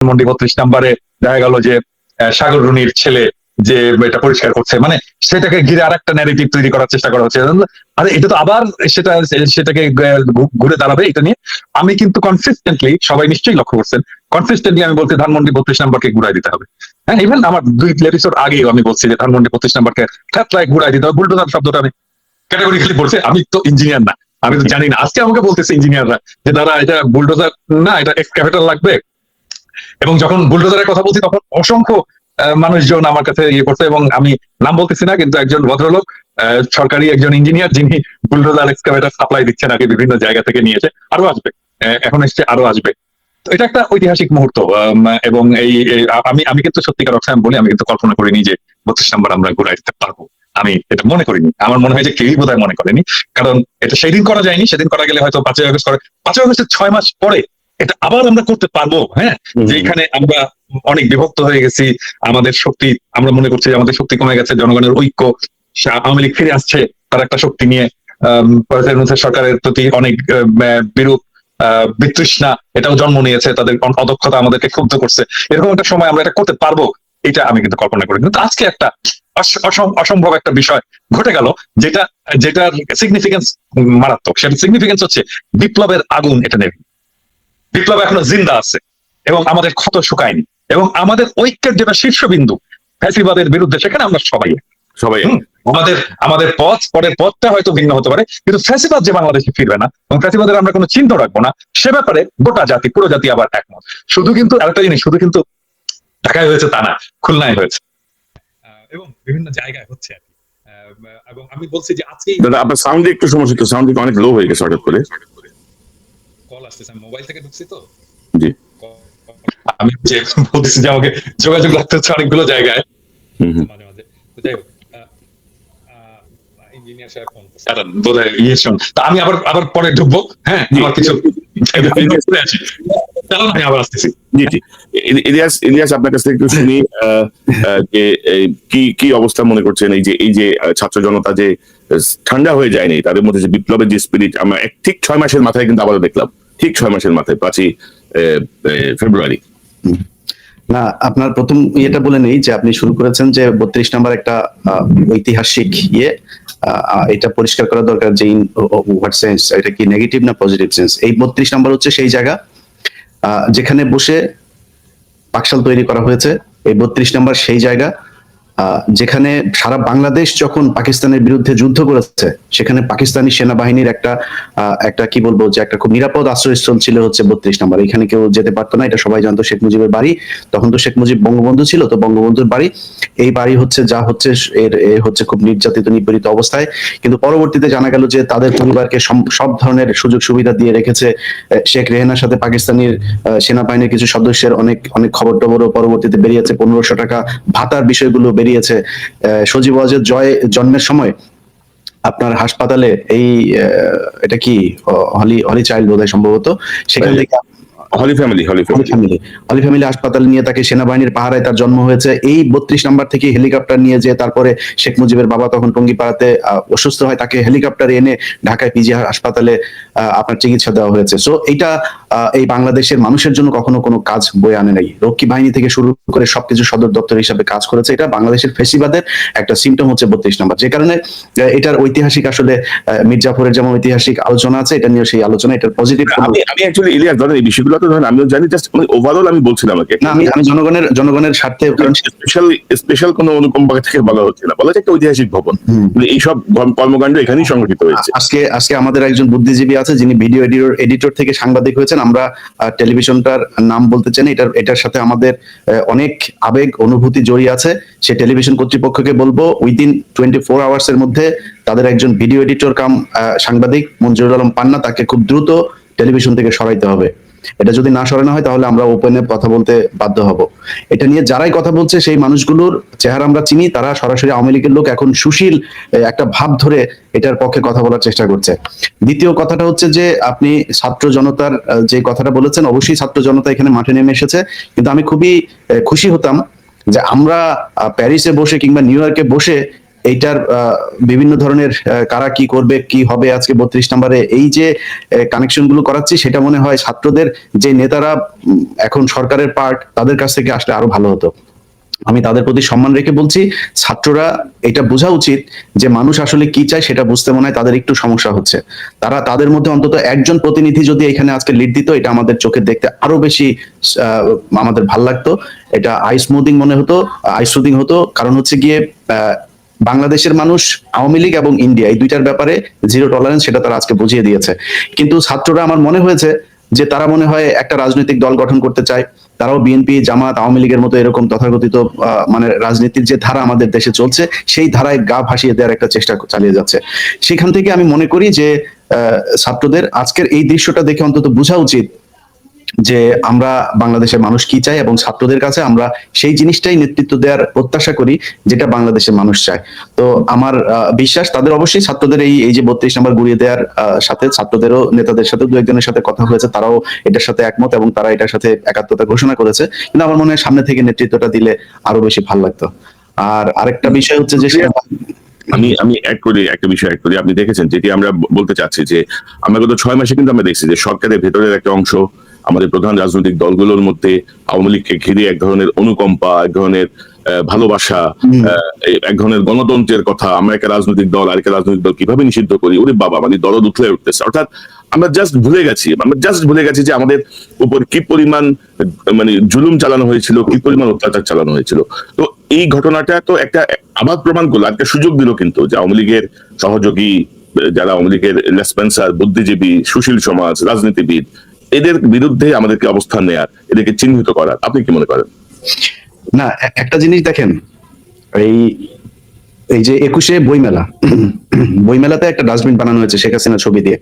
ধানমন্ডি ৩২ নম্বরে দেখা গেল যে সাগর রুনির ছেলে যে এটা পরিষ্কার করছে, মানে সেটাকে ঘিরে আর একটা ন্যারেটিভ তৈরি করার চেষ্টা করা হচ্ছে। আরে এটা তো আবার সেটাকে ঘুরে দাঁড়াবে এটা নিয়ে। আমি কিন্তু কনসিস্টেন্টলি, সবাই নিশ্চয়ই লক্ষ্য করছেন, কনসিস্টেন্টলি আমি বলছি ধানমন্ডি ৩২ নম্বরকে ঘুরাই দিতে হবে। হ্যাঁ, ইভেন আমার 2 এপিসোড আগেও আমি বলছি যে ধানমন্ডি ৩২ নম্বরকে ঠেতলায় ঘুরাই দিতে হবে। বুলডোজার শব্দটা আমি ক্যাটাগরিক্যালি বলছে, আমি তো ইঞ্জিনিয়ার না, আমি তো জানি না। আজকে আমাকে বলতেছে ইঞ্জিনিয়াররা যে দাদা এটা বুলডোজার না, এটা এক্সকাভেটর লাগবে। এবং যখন বুলডোজারের কথা বলছি তখন অসংখ্য মানুষজন আমার কাছে ইয়ে করছে, এবং আমি নাম বলতেছি না, কিন্তু একজন ভদ্রলোক সরকারি একজন ইঞ্জিনিয়ার যিনি বুলডোজার এক্সকাভেটর সাপ্লাই দিচ্ছেন আগে বিভিন্ন জায়গা থেকে নিয়েছে, আরো আসবে, এখন এসছে, আরো আসবে। তো এটা একটা ঐতিহাসিক মুহূর্ত। এবং আমি আমি কিন্তু সত্যিকার অর্থে আমি বলি, আমি কিন্তু কল্পনা করিনি যে ৩২ নম্বর আমরা ঘুরাই দিতে পারবো। আমি এটা মনে করিনি, আমার মনে হয় যে কেউই বোধহয় মনে করেনি। কারণ এটা সেদিন করা যায়নি, সেদিন করা গেলে হয়তো 5ই আগস্ট করে, 5ই আগস্টের 6 মাস পরে এটা আবার আমরা করতে পারবো। হ্যাঁ, যেখানে আমরা অনেক বিভক্ত হয়ে গেছি, আমাদের শক্তি, আমরা মনে করছি আমাদের শক্তি কমে গেছে, জনগণের ঐক্য, আওয়ামী লীগ ফিরে আসছে তার একটা শক্তি নিয়ে, সরকারের প্রতি অনেক বিরূপ বিতৃষ্ণা এটাও জন্ম নিয়েছে, তাদের অদক্ষতা আমাদেরকে ক্ষুব্ধ করছে। এরকম একটা সময় আমরা এটা করতে পারবো, এটা আমি কিন্তু কল্পনা করি। কিন্তু আজকে একটা অসম্ভব একটা বিষয় ঘটে গেল, যেটা যেটার সিগনিফিকেন্স মারাত্মক। সেটা সিগনিফিকেন্স হচ্ছে বিপ্লবের আগুন এটা নেই, বিপ্লব এখনো জিন্দা আছে এবং আমাদের ক্ষত শুকায়নি, এবং আমাদের ঐক্যের যেটা শীর্ষবিন্দু ফ্যাসিবাদের বিরুদ্ধে, সেখানে আমরা সবাই সবাই আমাদের আমাদের পরের পথটা হয়তো ভিন্ন হতে পারে, কিন্তু ফ্যাসিবাদ যে বাংলাদেশে ফিরবে না এবং ফ্যাসিবাদের আমরা কোনো চিন্তা রাখবো না, সে ব্যাপারে গোটা জাতি, পুরো জাতি আবার একমত। শুধু কিন্তু আরেকটা জিনিস, শুধু কিন্তু ঢাকায় হয়েছে তা না, খুলনায় হয়েছে এবং বিভিন্ন জায়গায় হচ্ছে। এবং আমি বলছি যে আজকে দাদা আপনার সাউন্ড একটু সমস্যা, তো সাউন্ড অনেক লো হয়ে গেছে হঠাৎ করে। কল আসতেছে, আমি মোবাইল থেকে ঢুকছি তো। জি, আমি যে বলতেছি যে আমাকে যোগাযোগ রাখতে হচ্ছে অনেকগুলো জায়গায় মাঝে মাঝে। তো যাই হোক, ইঞ্জিনিয়ার সাহেব ফোন করছে, বোধহয় ইয়ে শুন, তা আমি আবার আবার পরে ঢুকবো। হ্যাঁ, আমার কিছু আছি, আমি আবার আসতেছি। জি জি, ইলিয়াস আপনার কাছ থেকে একটু শুনি যে কি অবস্থা মনে করছেন, এই যে ছাত্র জনতা যে ঠান্ডা হয়ে যায়নি, তাদের মধ্যে যে বিপ্লবের যে স্পিরিট, আমরা ঠিক 6 মাসের মাথায় কিন্তু আবারও দেখলাম, ঠিক 6 মাসের মাথায় 5ই ফেব্রুয়ারি। না, আপনার প্রথম ইয়েটা বলে নেই যে আপনি শুরু করেছেন যে ৩২ নম্বর একটা ঐতিহাসিক ইয়ে, এটা পরিষ্কার করা দরকার যে হোয়াট সেন্স, এটা কি নেগেটিভ না পজিটিভ সেন্স। এই ৩২ নম্বর হচ্ছে সেই জায়গা যেখানে বসে পাকশাল তৈরি করা হয়েছে। এই ৩২ নম্বর সেই জায়গা যেখানে সারা বাংলাদেশ যখন পাকিস্তানের বিরুদ্ধে যুদ্ধ করেছে, সেখানে পাকিস্তানি সেনাবাহিনীর একটা কি বলবো, যে একটা খুব নিরাপদ আশ্রয়স্থল ছিল হচ্ছে ৩২ নম্বর। এখানে কেউ যেতে পারতো না, এটা সবাই জানতো। শেখ মুজিবের বাড়ি, তখন তো শেখ মুজিব বঙ্গবন্ধু ছিল, তো বঙ্গবন্ধুর বাড়ি, এই বাড়ি হচ্ছে যা হচ্ছে এর হচ্ছে খুব নির্যাতিত নিপীড়িত অবস্থায়। কিন্তু পরবর্তীতে জানা গেল যে তাদের পরিবারকে সব ধরনের সুযোগ সুবিধা দিয়ে রেখেছে। শেখ রেহানার সাথে পাকিস্তানের সেনাবাহিনীর কিছু সদস্যের অনেক অনেক খবর টবরও পরবর্তীতে বেরিয়েছে, 1500 টাকা ভাতার বিষয়গুলো বেরিয়েছে। সজীব ওয়াজেদ জন্মের সময় আপনার হাসপাতালে এই এটা কি হলি চাইল্ড বোধহয় সম্ভবত, সেখান থেকে হলি ফ্যামিলি হাসপাতাল নিয়ে তাকে সেনাবাহিনীর পাহারায় তার জন্ম হয়েছে। এই ৩২ নম্বর থেকে হেলিকপ্টার নিয়ে যে তারপরে শেখ মুজিবের বাবা তখন টঙ্গিপাড়াতে অসুস্থ হয়, তাকে হেলিকপ্টারে এনে ঢাকায় পিজি হাসপাতালে আপনার চিকিৎসা দেওয়া হয়েছে। সো এইটা এই বাংলাদেশের মানুষের জন্য কখনো কোনো কাজ বয়ে আনে নাই। রক্ষী বাহিনী থেকে শুরু করে সবকিছু সদর দপ্তর হিসাবে কাজ করেছে। এটা বাংলাদেশের ফ্যাসিবাদের একটা সিমটম হচ্ছে ৩২ নম্বর, যে কারণে এটার ঐতিহাসিক আসলে মির্জাফরের যেমন ঐতিহাসিক আলোচনা আছে, এটা নিয়ে সেই আলোচনা, এটার পজিটিভ। আমি অ্যাকচুয়ালি ইলিয়াস ধরেন এই বিষয়গুলো তো ধরেন আমিও জানি, জাস্ট ওভারঅল আমি বলছিলাম আমাকে, না আমি জনগণের স্বার্থে, স্পেশাল কোনো অনুকম্পা থেকে বলা হচ্ছে না, বলা হচ্ছে একটা ঐতিহাসিক ভবন। এইসব কর্মকাণ্ড এখানেই সংগঠিত হয়েছে। আজকে আমাদের একজন বুদ্ধিজীবী আছে যিনি ভিডিও এডিটর থেকে সাংবাদিক হয়েছেন। আমরা টেলিভিশনটার নাম বলতে চাই না, এটার সাথে আমাদের অনেক আবেগ অনুভূতি জড়িয়ে আছে। সে টেলিভিশন কর্তৃপক্ষকে বলবো উইদিন 24 আওয়ার্স এর মধ্যে তাদের একজন ভিডিও এডিটর কাম সাংবাদিক মঞ্জুরুল আলম পান্না, তাকে খুব দ্রুত টেলিভিশন থেকে সরাইতে হবে। এটা যদি না সরানো হয় তাহলে আমরা ওপেনে কথা বলতে বাধ্য হব। এটা নিয়ে যারাই কথা বলছে সেই মানুষগুলোর চেহারা আমরা চিনি, তারা সরাসরি আওয়ামী লীগের লোক, এখন সুশীল একটা ভাব ধরে এটার পক্ষে কথা বলার চেষ্টা করছে। দ্বিতীয় কথাটা হচ্ছে যে আপনি ছাত্র জনতার যে কথাটা বলেছেন, অবশ্যই ছাত্র জনতা এখানে মাঠে নেমে এসেছে, কিন্তু আমি খুবই খুশি হতাম যে আমরা প্যারিসে বসে কিংবা নিউ ইয়র্কে বসে এইটার বিভিন্ন ধরনের কারা কি করবে কি হবে আজকে 32 নম্বরে এই যে কানেকশন গুলো করাচ্ছি, সেটা মনে হয় ছাত্রদের যে নেতারা এখন সরকারের পার্ট, তাদের কাছ থেকে আসলে আরো ভালো হতো। আমি তাদের প্রতি সম্মান রেখে বলছি, ছাত্ররা এটা বোঝা উচিত যে মানুষ আসলে কি চায় সেটা বুঝতে মনে হয় তাদের একটু সমস্যা হচ্ছে। তারা তাদের মধ্যে অন্তত একজন প্রতিনিধি যদি এখানে আজকে লিড দিত, এটা আমাদের চোখে দেখতে আরো বেশি আমাদের ভাল লাগতো। এটা আই স্মুথিং মনে হতো, আই স্মুথিং হতো। কারণ হচ্ছে গিয়ে বাংলাদেশের মানুষ আওয়ামী লীগ এবং ইন্ডিয়া এই দুইটার ব্যাপারে জিরো টলারেন্স, সেটা তারা আজকে বুঝিয়ে দিয়েছে। কিন্তু ছাত্ররা আমার মনে হয়েছে যে তারা মনে হয় একটা রাজনৈতিক দল গঠন করতে চায়। তারাও বিএনপি, জামাত, আওয়ামী লীগের মতো এরকম তথাকথিত মানে রাজনীতির যে ধারা আমাদের দেশে চলছে, সেই ধারায় গা ভাসিয়ে দেওয়ার একটা চেষ্টা চালিয়ে যাচ্ছে। সেখান থেকে আমি মনে করি যে ছাত্রদের আজকের এই দৃশ্যটা দেখে অন্তত বোঝা উচিত যে আমরা বাংলাদেশের মানুষ কি চাই, এবং ছাত্রদের কাছে আমরা সেই জিনিসটাই নেতৃত্ব দেওয়ার প্রত্যাশা করি যেটা বাংলাদেশের মানুষ চায়। তো আমার বিশ্বাস তাদের অবশ্যই ছাত্রদের এই যে 32 নম্বর গুড়িয়ে দেওয়ার সাথে ছাত্রদেরও নেতাদের সাথে দু একজনের সাথে কথা হয়েছে, তারাও এটার সাথে একমত এবং তারা এটার সাথে একাত্মতা ঘোষণা করেছে। কিন্তু আমার মনে হয় সামনে থেকে নেতৃত্বটা দিলে আরো বেশি ভালো লাগতো। আর আরেকটা বিষয় হচ্ছে যে আমি একটা বিষয় অ্যাড করি। আপনি দেখেছেন, যেটি আমরা বলতে চাচ্ছি, যে আমরা গত 6 মাসে কিন্তু আমরা দেখছি যে সরকারের ভেতরের একটা অংশ আমাদের প্রধান রাজনৈতিক দলগুলোর মধ্যে আওয়ামী লীগকে ঘিরে এক ধরনের অনুকম্পা, এক ধরনের ভালোবাসা, এক ধরনের গণতন্ত্রের কথা, আমরা একটা রাজনৈতিক দল আরেকটা রাজনৈতিক দল কিভাবে নিষিদ্ধ করি, ওরে বাবা, মানে দরদ উঠলে উঠতেছে। অর্থাৎ আমরা জাস্ট ভুলে গেছি যে আমাদের উপর কি পরিমাণ মানে জুলুম চালানো হয়েছিল, কি পরিমাণ অত্যাচার চালানো হয়েছিল। তো এই ঘটনাটা তো একটা আবার প্রমাণ করলো, একটা সুযোগ দিল কিন্তু যে আওয়ামী লীগের সহযোগী যারা আওয়ামী লীগের লেসপেন্সার, বুদ্ধিজীবী, সুশীল সমাজ, রাজনীতিবিদ, এদের বিরুদ্ধে আমাদেরকে অবস্থান নেয়ার, এদেরকে চিহ্নিত করার। আপনি কি মনে করেন? না, একটা জিনিস দেখেন, এই যে 21-এ বইমেলাতে একটা ডাস্টবিন বানানো হয়েছে শেখ হাসিনা ছবি দিয়ে।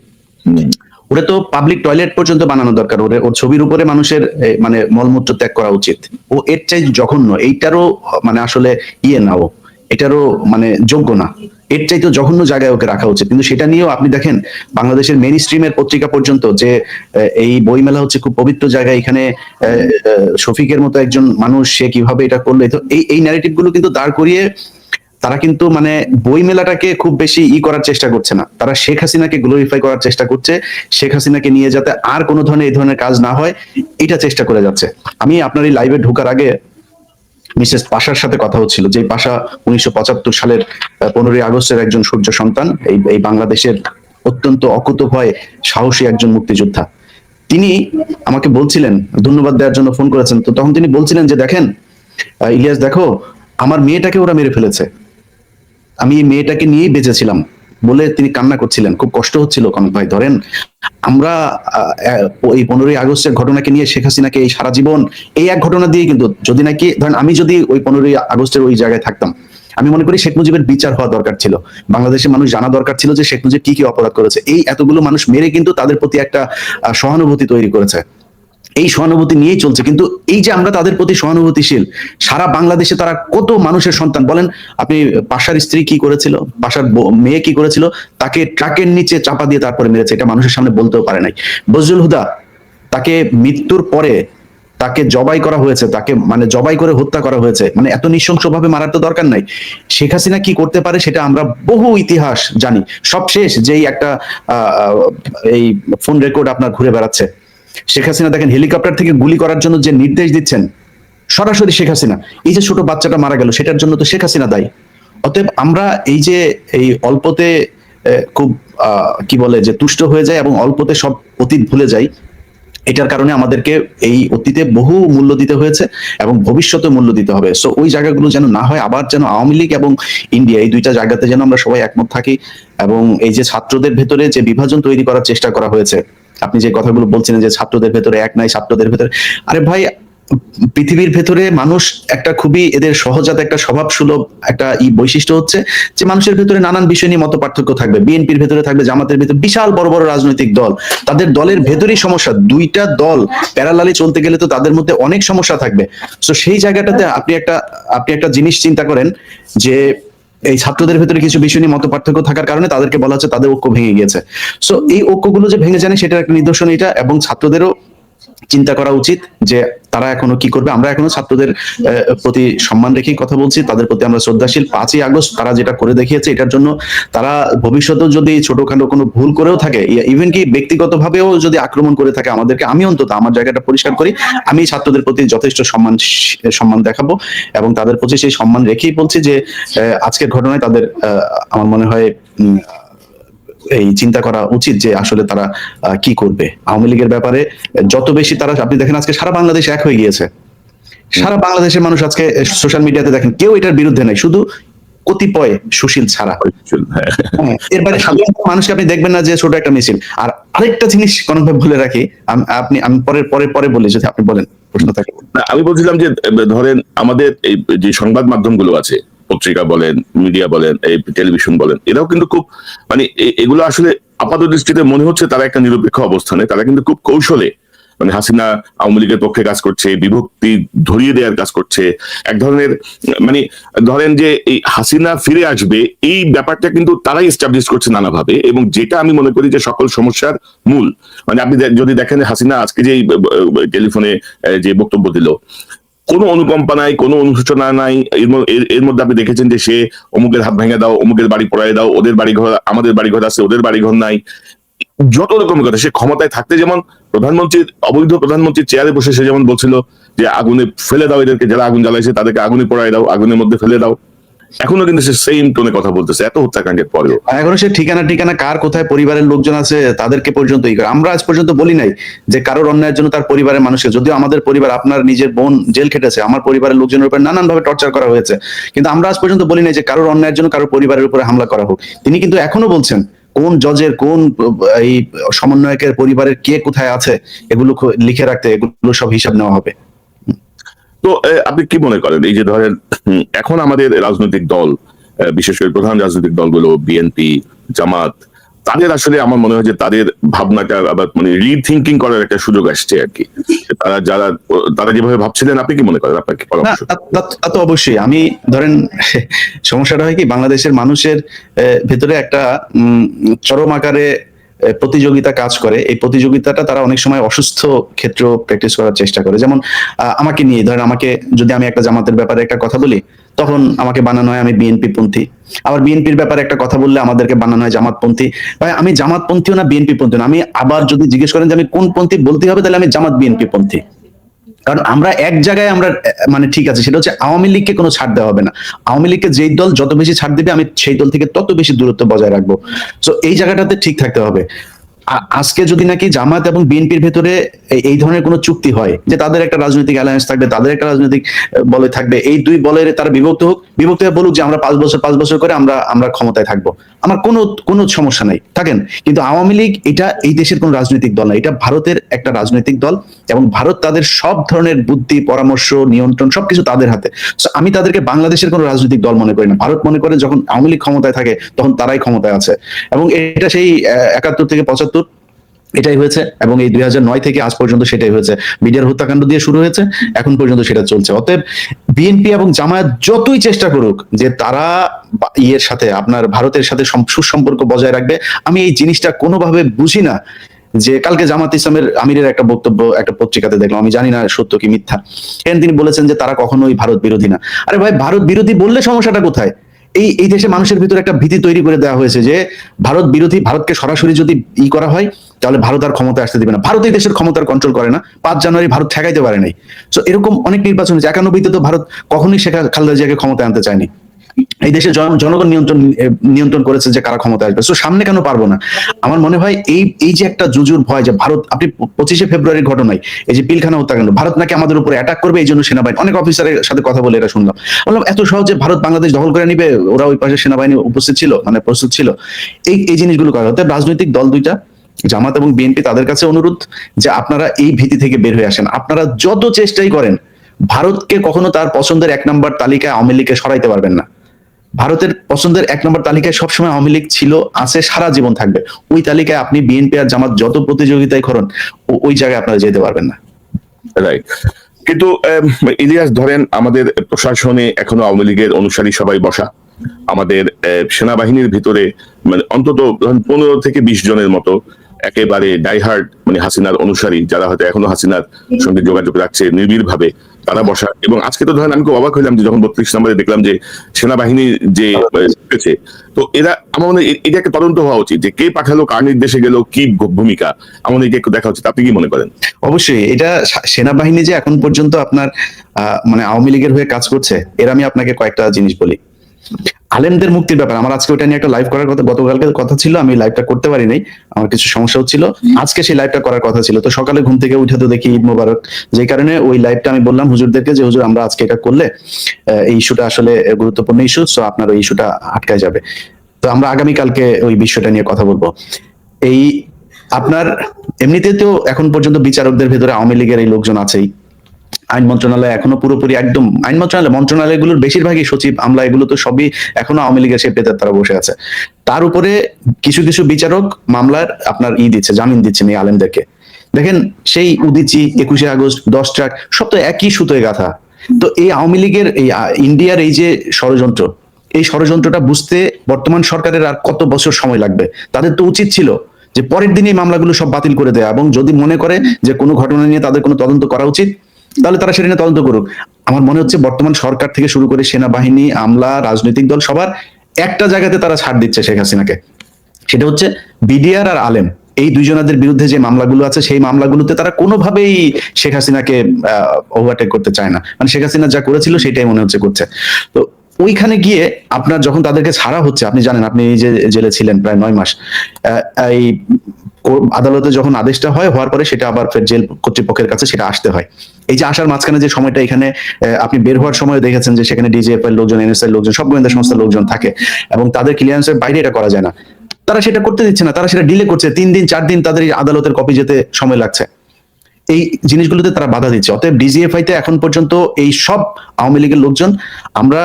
ওটা তো পাবলিক টয়লেট পর্যন্ত বানানো দরকার। ওর ছবির উপরে মানুষের মানে মলমূত্র ত্যাগ করা উচিত। ও এর চাই জঘন্য, এইটারও মানে আসলে নাও, এটারও মানে যোগ্য না, এর চাইতে জঘন্য জায়গায় ওকে রাখা উচিত। কিন্তু সেটা নিয়েও আপনি দেখেন বাংলাদেশের মেইন স্ট্রিমের পত্রিকা পর্যন্ত যে এই বইমেলা হচ্ছে খুব পবিত্র জায়গা, এখানে শফিকের মতো একজন মানুষ সে কিভাবে এটা করলো, তো এই ন্যারেটিভ গুলো কিন্তু দাঁড় করিয়ে তারা কিন্তু মানে বই মেলাটাকে খুব বেশি করার চেষ্টা করছে না। তারা শেখ হাসিনাকে গ্লোরিফাই করার চেষ্টা করছে, শেখ হাসিনাকে নিয়ে যাতে আর কোনো ধরনের এই ধরনের কাজ না হয় এটা চেষ্টা করে যাচ্ছে। আমি আপনার এই লাইভে ঢোকার আগে মিসেস পাশার সাথে কথা হচ্ছিল, যে পাশা 1975 সালের 15ই আগস্টের একজন সূর্য সন্তান, এই বাংলাদেশের অত্যন্ত অকুতোভয় সাহসী একজন মুক্তিযোদ্ধা। তিনি আমাকে বলছিলেন, ধন্যবাদ দেওয়ার জন্য ফোন করেছেন, তো তখন তিনি বলছিলেন যে দেখেন ইলিয়াস, দেখো আমার মেয়েটাকে ওরা মেরে ফেলেছে, আমি এই মেয়েটাকে নিয়েই বেঁচেছিলাম বলে তিনি কান্না করছিলেন। খুব কষ্ট হচ্ছিল। কনক ভাই, ধরেন আমরা এই 15ই আগস্টের ঘটনাকে নিয়ে শেখ হাসিনাকে এই সারা জীবন এই এক ঘটনা দিয়ে, কিন্তু যদি নাকি ধরেন আমি যদি ওই 15ই আগস্টের ওই জায়গায় থাকতাম, আমি মনে করি শেখ মুজিবের বিচার হওয়া দরকার ছিল। বাংলাদেশের মানুষ জানা দরকার ছিল যে শেখ মুজিব কি কি অপরাধ করেছে। এই এতগুলো মানুষ মেরে কিন্তু তাদের প্রতি একটা সহানুভূতি তৈরি করেছে, এই সহানুভূতি নিয়েই চলছে। কিন্তু এই যে আমরা তাদের প্রতি সহানুভূতিশীল, সারা বাংলাদেশে তারা কত মানুষের সন্তান বলেন আপনি, পাশার স্ত্রী কি করেছিল, পাশার মেয়ে কি করেছিল, তাকে ট্রাকের নিচে চাপা দিয়ে তারপরে মেরেছে, এটা মানুষের সামনে বলতেও পারে নাই। বজলুল হুদা, তাকে মৃত্যুর পরে তাকে জবাই করা হয়েছে, তাকে মানে জবাই করে হত্যা করা হয়েছে, মানে এত নৃশংসভাবে মারার তো দরকার নাই। শেখ হাসিনা কি করতে পারে সেটা আমরা বহু ইতিহাস জানি। সবশেষ যেই একটা এই ফোন রেকর্ড আপনার ঘুরে বেড়াচ্ছে, শেখ হাসিনা দেখেন হেলিকপ্টার থেকে গুলি করার জন্য যে নির্দেশ দিচ্ছেন সরাসরি শেখ হাসিনা। এই যে ছোট বাচ্চাটা মারা গেল, সেটার জন্য তো শেখ হাসিনা দায়ী। অতএব আমরা এই যে এই অল্পতে খুব কি বলে যে তুষ্ট হয়ে যায় এবং অল্পতে সব অতীত ভুলে যাই, এটার কারণে আমাদেরকে এই অতীতে বহু মূল্য দিতে হয়েছে এবং ভবিষ্যতে মূল্য দিতে হবে। সো ওই জায়গাগুলো যেন না হয়, আবার যেন আওয়ামী লীগ এবং ইন্ডিয়া এই দুইটা জায়গাতে যেন আমরা সবাই একমত থাকি। এবং এই যে ছাত্রদের ভেতরে যে বিভাজন তৈরি করার চেষ্টা করা হয়েছে, আপনি যে কথাগুলো বলছিলেন যে ছাত্রদের ভেতরে এক নাই, ছাত্রদের ভেতরে, আরে ভাই পৃথিবীর ভেতরে মানুষ একটা খুবই এদের সহজাত একটা স্বভাব সুলভ একটা বৈশিষ্ট্য হচ্ছে যে মানুষের ভেতরে নানান বিষয় নিয়ে মত পার্থক্য থাকবে। বিএনপির ভেতরে থাকবে, জামাতের ভেতরে, বিশাল বড় বড় রাজনৈতিক দল, তাদের দলের ভেতরেই সমস্যা। দুইটা দল প্যারালালি চলতে গেলে তো তাদের মধ্যে অনেক সমস্যা থাকবে। তো সেই জায়গাটাতে আপনি একটা জিনিস চিন্তা করেন যে এই ছাত্রদের ভেতরে কিছু বিষয় নিয়ে মত পার্থক্য থাকার কারণে তাদেরকে বলা হচ্ছে তাদের ঐক্য ভেঙে গিয়েছে। সো এই ঐক্যগুলো যে ভেঙে জানে সেটার একটা নিদর্শন এটা। এবং ছাত্রদেরও চিন্তা করা উচিত যে তারা এখনো কি করবে। আমরা এখনো ছাত্রদের প্রতি সম্মান রেখেই কথা বলছি, তাদের প্রতি আমরা শ্রদ্ধাশীল। 5ই আগস্ট তারা যেটা করে দেখিয়েছে, এটার জন্য তারা ভবিষ্যতেও যদি ছোটখাটো কোনো ভুল করেও থাকে, ইভেন কি ব্যক্তিগতভাবেও যদি আক্রমণ করে থাকে আমাদেরকে, আমি অন্তত আমার জায়গাটা পরিষ্কার করি, আমি ছাত্রদের প্রতি যথেষ্ট সম্মান দেখাবো এবং তাদের প্রতি সেই সম্মান রেখেই বলছি যে আজকের ঘটনায় তাদের আমার মনে হয় এই চিন্তা করা উচিত যে আসলে তারা কি করবে। আওয়ামী লীগের ব্যাপারে যত বেশি তারা, আপনি দেখেন আজকে সারা বাংলাদেশ এক হয়ে গিয়েছে, সারা বাংলাদেশের মানুষ আজকে সোশ্যাল মিডিয়াতে দেখেন কেউ এটার বিরুদ্ধে নাই, শুধু কতিপয় সুশীল ছাড়া। এর বাইরে সাধারণ মানুষকে আপনি দেখবেন না যে ছোট একটা মিছিল। আর আরেকটা জিনিস কনকভাবে বলে রাখি, আমি পরে বলি, যদি আপনি বলেন প্রশ্ন থাকে। আমি বলছিলাম যে ধরেন আমাদের এই যে সংবাদ মাধ্যমগুলো আছে, পত্রিকা বলেন, মিডিয়া বলেন, এই টেলিভিশন বলেন, এরাও কিন্তু খুব মানে এগুলো আসলে আপাত দৃষ্টিতে মনে হচ্ছে তারা একটা নিরপেক্ষ অবস্থানে, তারা কিন্তু খুব কৌশলে মানে হাসিনা আওয়ামী লীগের পক্ষে কাজ করছে, বিভক্তি ধরিয়ে দেওয়ার কাজ করছে, এক ধরনের মানে ধরেন যে এই হাসিনা ফিরে আসবে এই ব্যাপারটা কিন্তু তারাই এস্টাবলিশ করছে নানাভাবে, এবং যেটা আমি মনে করি যে সকল সমস্যার মূল। মানে আপনি যদি দেখেন হাসিনা আজকে যে টেলিফোনে যে বক্তব্য দিল, কোনো অনুকম্পা নাই, কোনো অনুশোচনা নাই। এর মধ্যে আপনি দেখেছেন যে সে অমুকের হাত ভেঙে দাও, অমুকের বাড়ি পড়ায় দাও, ওদের বাড়ি ঘর, আমাদের বাড়ি ঘর আছে, ওদের বাড়ি ঘর নাই, যত রকমের কথা। সে ক্ষমতায় থাকতে যেমন প্রধানমন্ত্রীর অবৈধ প্রধানমন্ত্রীর চেয়ারে বসে সে যেমন বলছিল যে আগুনে ফেলে দাও এদেরকে, যারা আগুন জ্বালাইছে তাদেরকে আগুনে পড়ায় দাও, আগুনের মধ্যে ফেলে দাও, এখনো কিন্তু সে সেম টোনে কথা বলতেছে এত হত্যাকাণ্ডের পরেও। এখনো সে ঠিকানা কার কোথায় পরিবারের লোকজন আছে তাদেরকে পর্যন্ত আমরা আজ পর্যন্ত বলি নাই যে কারোর অন্যায়ের জন্য তার পরিবারের মানুষকে, যদিও আমাদের পরিবার, আপনার নিজের বোন জেল খেটেছে, আমার পরিবারের লোকজনের উপর নানান ভাবে টর্চার করা হয়েছে, কিন্তু আমরা আজ পর্যন্ত বলি নাই যে কারোর অন্যায়ের জন্য কারোর পরিবারের উপরে হামলা করা হোক। তিনি কিন্তু এখনো বলছেন কোন জজের, কোন এই সমন্বয়কের পরিবারের কে কোথায় আছে এগুলো লিখে রাখতে, এগুলো সব হিসাব নেওয়া হবে। তো আপনি কি মনে করেন এই যে ধরেন এখন আমাদের রাজনৈতিক দল, বিশেষ করে প্রধান রাজনৈতিক দলগুলো বিএনপি, জামাত, তাদের আসলে আমার মনে হয় যে তাদের ভাবনাটা আবার মানে রিথিঙ্কিং করার একটা সুযোগ আসছে আর কি। তারা যেভাবে ভাবছিলেন, আপনি কি মনে করেন, আপনার কি পরামর্শ? তা তো অবশ্যই। আমি ধরেন সমস্যাটা হয় কি, বাংলাদেশের মানুষের ভেতরে একটা চরম আকারে প্রতিযোগিতা কাজ করে। এই প্রতিযোগিতাটা তারা অনেক সময় অসুস্থ ক্ষেত্র প্র্যাকটিস করার চেষ্টা করে। যেমন আমাকে নিয়ে ধরেন, যদি আমি একটা জামাতের ব্যাপারে একটা কথা বলি, তখন আমাকে বানানো হয় আমি বিএনপি পন্থী। আবার বিএনপির ব্যাপারে একটা কথা বললে আমাদেরকে বানানো হয় জামাতপন্থী। ভাই আমি জামাতপন্থীও না, বিএনপি পন্থীও না। আমি আবার যদি জিজ্ঞেস করেন যে আমি কোন পন্থী বলতে হবে, তাহলে আমি জামাত বিএনপি পন্থী। কারণ আমরা এক জায়গায় আমরা মানে ঠিক আছে, সেটা হচ্ছে আওয়ামী লীগকে কোনো ছাড় দেওয়া হবে না। আওয়ামী লীগকে যেই দল যত বেশি ছাড় দিবে, আমি সেই দল থেকে তত বেশি দূরত্ব বজায় রাখবো। তো এই জায়গাটাতে ঠিক থাকতে হবে। আজকে যদি নাকি জামাত এবং বিএনপির ভেতরে এই ধরনের কোনো চুক্তি হয় যে তাদের একটা রাজনৈতিক অ্যালায়েন্স থাকবে, তাদের একটা রাজনৈতিক বলয় থাকবে, এই দুই বলয়ের তারা বিভক্ত হয়ে বলুক যে আমরা 5 বছর করে আমরা ক্ষমতায় থাকবো, আমার কোনো সমস্যা নাই, থাকেন। কিন্তু আওয়ামী লীগ এটা এই দেশের কোন রাজনৈতিক দল না, এটা ভারতের একটা রাজনৈতিক দল, এবং ভারত তাদের সব ধরনের বুদ্ধি, পরামর্শ, নিয়ন্ত্রণ সবকিছু তাদের হাতে। আমি তাদেরকে বাংলাদেশের কোনো রাজনৈতিক দল মনে করি না। ভারত মনে করে যখন আওয়ামী লীগ ক্ষমতায় থাকে তখন তারাই ক্ষমতায় আছে, এবং এটা সেই 71 থেকে 75 এটাই হয়েছে, এবং এই 2009 থেকে আজ পর্যন্ত সেটাই হয়েছে। মিডিয়ার হত্যাকাণ্ড দিয়ে শুরু হয়েছে, এখন পর্যন্ত সেটা চলছে। অতএব বিএনপি এবং জামায়াত যতই চেষ্টা করুক যে তারা ইয়ের সাথে, আপনার ভারতের সাথে সুসম্পর্ক বজায় রাখবে, আমি এই জিনিসটা কোনোভাবে বুঝি না। যে কালকে জামাত ইসলামের আমিরের একটা বক্তব্য একটা পত্রিকাতে দেখলাম, আমি জানি না সত্য কি মিথ্যা, এখানে তিনি বলেছেন যে তারা কখনোই ভারত বিরোধী না। আরে ভাই, ভারত বিরোধী বললে সমস্যাটা কোথায়? এই দেশে মানুষের ভিতরে একটা ভীতি তৈরি করে দেওয়া হয়েছে যে ভারত বিরোধী, ভারতকে সরাসরি যদি করা হয় তাহলে ভারত আর ক্ষমতা আসতে দিবে না। ভারত এই দেশের ক্ষমতার কন্ট্রোল করে না। 5 জানুয়ারি ভারত ঠেকাইতে পারে নাই। তো এরকম অনেক নির্বাচন হয়েছে। 91-তে তো ভারত কখনোই শেখ খালেদা জিয়াকে ক্ষমতায় আনতে চায়নি। এই দেশে জনগণ নিয়ন্ত্রণ করেছে যে কারা ক্ষমতা আসবে। তো সামনে কেন পারবো না? আমার মনে হয় এই যে একটা জুজুর ভয়, যে ভারত, আপনি 25শে ফেব্রুয়ারির ঘটনায় এই যে পিলখানা হত্যাকাণ্ড, ভারত নাকি আমাদের উপরে অ্যাটাক করবে, এই জন্য সেনাবাহিনী, অনেক অফিসারের সাথে কথা বলে এটা শুনলাম, বললাম এত সহজে ভারত বাংলাদেশ দখল করে নিবে, ওরা ওই পাশে সেনাবাহিনী উপস্থিত ছিল, মানে প্রস্তুত ছিল। এই জিনিসগুলো করা হতে, রাজনৈতিক দল দুইটা জামাত এবং বিএনপি, তাদের কাছে অনুরোধ যে আপনারা এই ভীতি থেকে বের হয়ে আসেন। আপনারা যত চেষ্টাই করেন ভারতকে কখনো তার পছন্দের 1 নম্বর তালিকায় আওয়ামী লীগকে সরাইতে পারবেন না। ভারতের পছন্দের 1 নম্বর তালিকায় সবসময় আওয়ামী লীগ ছিল, আছে, সারা জীবন থাকবে। ওই তালিকায় আপনি বিএনপি আর জামাত যত প্রতিযোগিতায় করেন, ওই জায়গায় আপনারা যেতে পারবেন না। রাইট। কিন্তু ইলিয়াস, ধরেন আমাদের প্রশাসনে এখনো আওয়ামী লীগের অনুসারী সবাই বসা, আমাদের সেনাবাহিনীর ভিতরে মানে অন্তত 15 থেকে 20 জনের মতো একেবারে ডাইহার্ড মানে হাসিনার অনুসারী, যারা হয়তো এখনো হাসিনার সঙ্গে যোগাযোগ রাখছে নিবিড় ভাবে, তারা বসা। এবং আজকে তো ধরেন আমি খুব অবাক হইলাম যে যখন 32 নম্বরে দেখলাম যে সেনাবাহিনী যে ঢুকেছে, তো এরা আমার মনে হয় এটা একটা তদন্ত হওয়া উচিত যে কে পাঠালো, কার নির্দেশে গেল, কি ভূমিকা, আমার মনে হয় এটা একটু দেখা উচিত। আপনি কি মনে করেন? অবশ্যই এটা সেনাবাহিনী যে এখন পর্যন্ত আপনার মানে আওয়ামী লীগের হয়ে কাজ করছে, এর আমি আপনাকে কয়েকটা জিনিস বলি। আলেমদের মুক্তির ব্যাপার আমার আজকে ওটা নিয়ে একটা লাইভ করার কথা, গতকালকে কথা ছিল, আমি লাইভটা করতে পারি নাই, আমার কিছু সমস্যা হচ্ছিল। আজকে সেই লাইভটা করার কথা ছিল, তো সকালে ঘুম থেকে উঠে তো দেখি ঈদ মোবারক, যে কারণে ওই লাইভটা আমি বললাম হুজুরদেরকে যে হুজুর আমরা আজকে এটা করলে এই ইস্যুটা আসলে গুরুত্বপূর্ণ ইস্যু, সো আপনার ওই ইস্যুটা আটকায় যাবে। তো আমরা আগামীকালকে ওই বিষয়টা নিয়ে কথা বলবো। এই আপনার এমনিতে তো এখন পর্যন্ত বিচারকদের ভেতরে আওয়ামী লীগের এই লোকজন আছেই। আইন মন্ত্রণালয় এখনো পুরোপুরি একদম আইন মন্ত্রণালয়গুলোর বেশিরভাগই সচিব আমলা এগুলো তো সবই এখনো আওয়ামী লীগের সেই পেতার তারা বসে আছে। তার উপরে কিছু কিছু বিচারক মামলার আপনার দিচ্ছে, জামিন দিচ্ছেন এই আলেমদেরকে। দেখেন সেই উদিচি, 21শে আগস্ট, 10 ট্রাক, সব তো একই সুতোয় গাথা। তো এই আওয়ামী লীগের এই ইন্ডিয়ার এই যে ষড়যন্ত্র, এই ষড়যন্ত্রটা বুঝতে বর্তমান সরকারের আর কত বছর সময় লাগবে? তাদের তো উচিত ছিল যে পরের দিনই মামলাগুলো সব বাতিল করে দেয়া, এবং যদি মনে করে যে কোনো ঘটনা নিয়ে তাদের কোনো তদন্ত করা উচিত, তাহলে তারা সেটা নিয়ে তদন্ত করুক। আমার মনে হচ্ছে বর্তমান সরকার থেকে শুরু করে সেনাবাহিনী, আমলা, রাজনৈতিক দল সবার একটা জায়গাতে তারা ছাড় দিচ্ছে শেখ হাসিনাকে, সেটা হচ্ছে বিডিআর আর আলেম। এই দুইজনাদের বিরুদ্ধে যে মামলাগুলো আছে সেই মামলাগুলোতে তারা কোনোভাবেই শেখ হাসিনাকে ওভারটেক করতে চায় না, মানে শেখ হাসিনা যা করেছিল সেটাই মনে হচ্ছে করছে। তো ওইখানে গিয়ে আপনার যখন তাদেরকে ছাড়া হচ্ছে, আপনি জানেন আপনি এই যে জেলে ছিলেন প্রায় 9 মাস, এই আদালতে যখন আদেশটা হওয়ার পরে সেটা আবার ফের জেল কর্তৃপক্ষের কাছে সেটা আসতে হয়। এই যে আসার মাঝখানে যে সময়টা, এখানে আপনি বের হওয়ার সময় দেখেছেন যে সেখানে ডিজিএফআই লোকজন, এনএসআই লোকজন, সব গোয়েন্দা সংস্থার লোকজন থাকে, এবং তাদের ক্লিয়ারেন্সের বাইরে এটা করা যায় না। তারা সেটা করতে দিচ্ছে না, তারা সেটা ডিলে করছে, 3 দিন 4 দিন তাদের এই আদালতের কপি যেতে সময় লাগছে। এই জিনিসগুলোতে তারা বাধা দিচ্ছে। অতএব ডিজিএফআই তে এখন পর্যন্ত এই সব আওয়ামী লীগের লোকজন, আমরা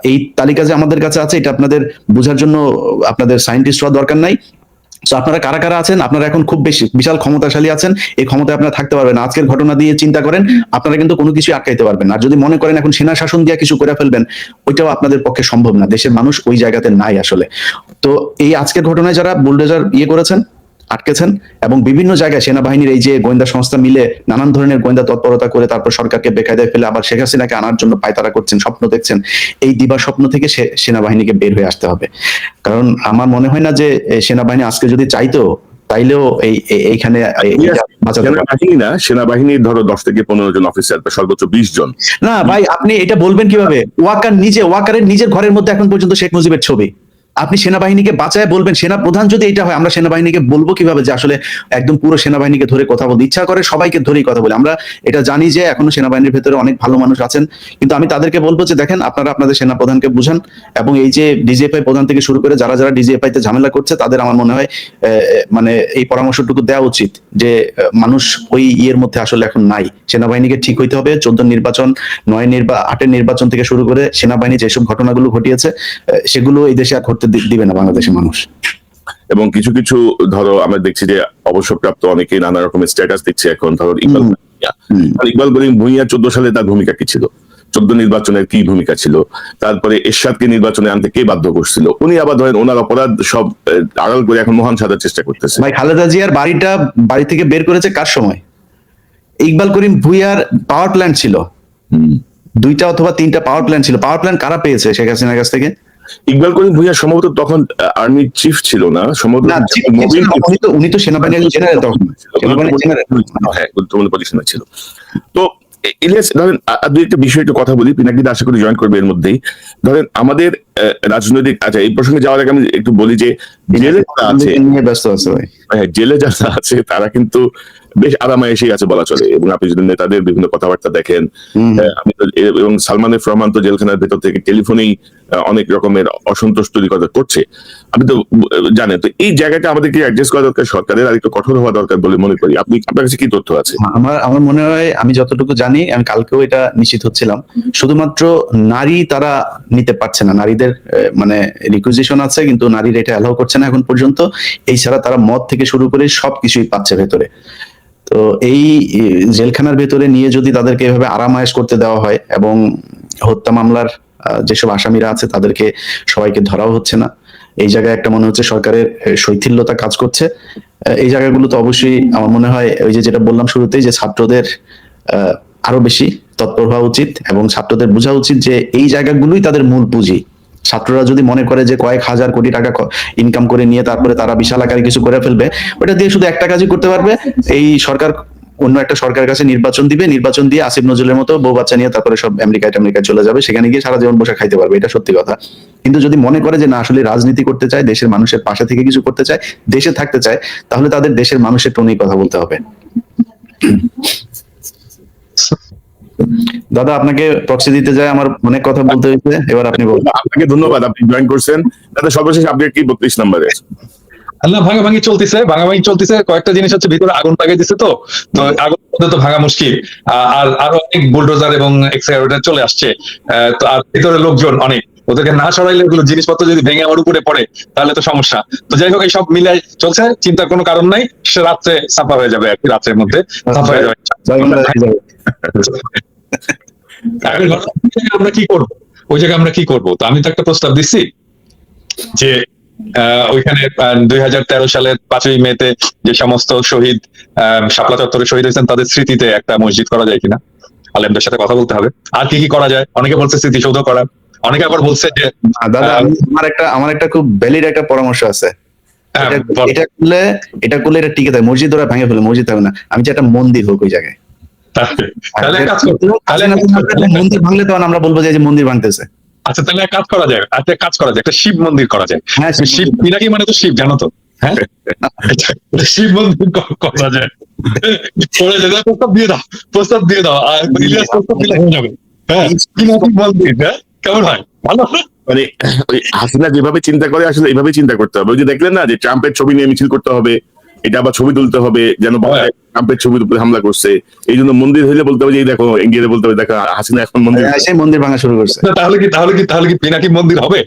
এই তালিকা যে আমাদের কাছে আছে এটা আপনাদের বোঝার জন্য আপনাদের সায়েন্টিস্ট হওয়ার দরকার নাই। তো আপনারা কারা কারা আছেন, আপনারা এখন খুব বেশি বিশাল ক্ষমতাশালী আছেন, এই ক্ষমতায় আপনারা থাকতে পারবেন। আজকের ঘটনা দিয়ে চিন্তা করেন, আপনারা কিন্তু কোনো কিছু আটকাইতে পারবেন না। আর যদি মনে করেন এখন সেনা শাসন দিয়ে কিছু করে ফেলবেন, ওইটাও আপনাদের পক্ষে সম্ভব না। দেশের মানুষ ওই জায়গাতে নাই আসলে। তো এই আজকের ঘটনায় যারা বুলডোজার করেছেন, আটকেছেন, এবং বিভিন্ন জায়গায় সেনাবাহিনীর এই যে গোয়েন্দা সংস্থা মিলে নানান ধরনের গোয়েন্দা তৎপরতা করে তারপর সরকারকে বেকায়দায় ফেলে আবার শেখ হাসিনাকে আনার জন্য পায়তারা করছেন, স্বপ্ন দেখছেন, এই দিবা স্বপ্ন থেকে সেনাবাহিনীকে বের হয়ে আসতে হবে। কারণ আমার মনে হয় না যে সেনাবাহিনী আজকে যদি চাইতো তাইলেও এইখানে বাঁচাতে পারবে। সেনাবাহিনী না, সেনাবাহিনী ধরো 10 থেকে 15 জন অফিসার, সর্বোচ্চ 20 জন। না ভাই, আপনি এটা বলবেন কিভাবে? ওয়াকারের নিজের ঘরের মধ্যে এখন পর্যন্ত শেখ মুজিবের ছবি, আপনি সেনাবাহিনীকে বাঁচায় বলবেন? সেনা প্রধান যদি এটা হয়, আমরা সেনাবাহিনীকে বলবো কিভাবে যে আসলে একদম পুরো সেনাবাহিনীকে ধরে কথা বলতে ইচ্ছা করে, সবাইকে ধরেই কথা বলে। আমরা এটা জানি যে এখনো সেনাবাহিনীর ভেতরে অনেক ভালো মানুষ আছেন, কিন্তু আমি তাদেরকে বলবো যে দেখেন, আপনারা আপনাদের সেনা প্রধানকে বুঝান, এবং এই যে ডিজিএফআই প্রধান থেকে শুরু করে যারা যারা ডিজিএফআই তে ঝামেলা করছে তাদের আমার মনে হয় মানে এই পরামর্শটুকু দেওয়া উচিত যে মানুষ ওই ইয়ের মধ্যে আসলে এখন নাই। সেনাবাহিনীকে ঠিক হইতে হবে। 14 নির্বাচন, 8 নির্বাচন থেকে শুরু করে সেনাবাহিনী যেসব ঘটনাগুলো ঘটিয়েছে সেগুলো এই দেশে আর ঘটতে দিবে না বাংলাদেশের মানুষ। এবং কিছু কিছু ধরো আমরা দেখছি যে অবসরপ্রাপ্ত অনেকে নানা রকমের স্ট্যাটাস দিচ্ছে এখন, ধরো ইকবাল করিম ভূঁইয়া 14 সালে তার ভূমিকা কি ছিল, 14 নির্বাচনের কি ভূমিকা ছিল, তারপরে এরশাদকে নির্বাচনে আনতে কে বাধ্য করছিল, উনি আবার ধরেন ওনার অপরাধ সব আড়াল করে এখন মহান সাজার চেষ্টা করতেছে। ভাই খালেদা জিয়ার বাড়ি থেকে বের করেছে কার সময়? ইকবাল করিম ভূঁইয়ার পাওয়ার প্ল্যান্ট ছিল, 2টা অথবা 3টা পাওয়ার প্ল্যান্ট ছিল। পাওয়ার প্ল্যান্ট কারা পেয়েছে শেখ হাসিনার কাছ থেকে? ইকবাল করিম ভূঁইয়া সম্ভবত তখন আর্মি চিফ ছিল না, সম্ভবত উনি তো সেনাবাহিনীর জেনারেল তখন, হ্যাঁ গুরুত্বপূর্ণ পজিশনে ছিল। তো ইলিয়াস ধরেন দুই একটা বিষয় একটু কথা বলি, পিনাকিদা আশা করি জয়েন করবে এর মধ্যেই। ধরেন আমাদের রাজনৈতিক, আচ্ছা এই প্রসঙ্গে যাওয়ার আগে আমি একটু বলি যে জেলে যারা আছে, ব্যস্ত আছে ভাই, হ্যাঁ জেলে যারা আছে তারা কিন্তু বেশ আরামায়েশই আছে বলা চলে। এবং আপনি যদি নেতাদের বিভিন্ন কথাবার্তা দেখেন, আমি তো এবং সালমান এফ রহমান তো জেলখানার ভেতর থেকে টেলিফোনেই অনেক রকমের অসন্তোষ তৈরি করছে, আপনি তো জানেন। তো এই জায়গাটা আমাদেরকে অ্যাডজাস্ট করা দরকার, সরকারের আর একটু কঠোর হওয়া দরকার বলে মনে করি। আপনার কাছে কি তথ্য আছে? আমার মনে হয়, আমি যতটুকু জানি, আমি কালকেও এটা নিশ্চিত হচ্ছিলাম, শুধুমাত্র নারী তারা নিতে পারছে না, নারীদের মানে রিকুইজিশন আছে কিন্তু নারীরা এটা অ্যালাউ করছে না এখন পর্যন্ত। এই ছাড়া তারা মদ থেকে শুরু করে সবকিছুই পাচ্ছে ভেতরে। তো এই জেলখানার ভেতরে নিয়ে যদি তাদেরকে এভাবে আরামায়েশ করতে দেওয়া হয়, এবং হত্যা মামলার যেসব আসামিরা আছে তাদেরকে সবাইকে ধরাও হচ্ছে না, এই জায়গায় একটা মনে হচ্ছে সরকারের শৈথিল্যতা কাজ করছে। এই জায়গাগুলো তো অবশ্যই আমার মনে হয় ওই যে যেটা বললাম শুরুতেই, যে ছাত্রদের আরো বেশি তৎপর হওয়া উচিত এবং ছাত্রদের বোঝা উচিত যে এই জায়গাগুলোই তাদের মূল পুঁজি। ছাত্ররা যদি মনে করে যে কয়েক হাজার কোটি টাকা ইনকাম করে নিয়ে তারপরে তারা বিশাল আকারে কিছু করে ফেলবে, ওটা দিয়ে শুধু একটা কাজই করতে পারবে, এই সরকার অন্য একটা সরকারের কাছে নির্বাচন দিবে, নির্বাচন দিয়ে আসিফ নজরুলের মতো বউ বাচ্চা নিয়ে তারপরে সব আমেরিকায় চলে যাবে, সেখানে গিয়ে সারা জীবন বসে খাইতে পারবে, এটা সত্যি কথা। কিন্তু যদি মনে করে যে না আসলে রাজনীতি করতে চায়, দেশের মানুষের পাশে থেকে কিছু করতে চায়, দেশে থাকতে চায়, তাহলে তাদের দেশের মানুষের টোনেই কথা বলতে হবে। দাদা আপনাকে প্রক্সি দিতে যায় আমার অনেক কথা বলতে হয়েছে, এবার আপনি বলুন। আপনাকে ধন্যবাদ, আপনি জয়েন করছেন। দাদা সর্বশেষ আপডেট কি 32 নম্বরে? আল্লাহ, ভাঙাভাঙি চলতেছে, কয়েকটা জিনিস হচ্ছে ভিতরে আগুন লাগিয়ে দিচ্ছে, তো আগুন তো ভাঙা মুশকিল। আর আরো অনেক বুলডোজার এবং এক্সকাভেটর চলে আসছে, তো আর ভিতরে লোকজন অনেক, ওদেরকে না সরাইলে এগুলো জিনিসপত্র যদি ভেঙে আমার উপরে পড়ে তাহলে তো সমস্যা। তো যাই হোক, এই সব মিলাই চলছে, চিন্তার কোনো কারণ নাই, সে রাত্রে সাফা হয়ে যাবে আর কি, রাত্রের মধ্যে সাফা হয়ে যাবে। আমরা কি করবো ওই জায়গায়, আমরা কি করবো? তো আমি তো একটা প্রস্তাব দিচ্ছি যে ওইখানে 2013 সালের 5ই মেতে যে সমস্ত শহীদ শাপলা চত্বরে শহীদ হয়েছেন তাদের স্মৃতিতে একটা মসজিদ করা যায় কিনা, আলেমদের সাথে কথা বলতে হবে। আর কি কি করা যায়, অনেকে বলছে স্মৃতিসৌধ করা, অনেকে আবার বলছে যে দাদা আমার একটা খুব ভ্যালিড একটা পরামর্শ আছে। এটা করলে এটা টিকে থাকে, মসজিদ ওরা ভেঙে ফেলে, মসজিদ হবে না, আমি চাই একটা মন্দির হোক ওই জায়গায়। তাহলে মন্দির ভাঙলে তখন আমরা বলবো যে মন্দির ভাঙতেছে। আচ্ছা, তাহলে এক কাজ করা যায়, একটা শিব মন্দির করা যায়। হ্যাঁ, শিব পিনাকি মানে তো শিব, জানো তো? হ্যাঁ, শিব মন্দির করা যায়। প্রস্তাব দিয়ে দাও, আর ইলিয়াস প্রস্তাব দিলে হয়ে যাবে। হ্যাঁ, পিনাকি মন্দির, হ্যাঁ কেমন হয়? ভালো। মানে ওই হাসিনা যেভাবে চিন্তা করে আসলে এইভাবে চিন্তা করতে হবে। ওই যে দেখলেন না যে ট্রাম্পের ছবি নিয়ে মিছিল করতে হবে, এটা আবার ছবি তুলতে হবে যেন ট্রাম্পের ছবির উপরে হামলা করছে, এই জন্য মন্দির হইলে বলতে হবে যে দেখো, ইন্ডিয়াতে বলতে হবে দেখো হাসিনা এখন মন্দির ভাঙা শুরু করছে। তাহলে কি পিনাকি মন্দির হবে?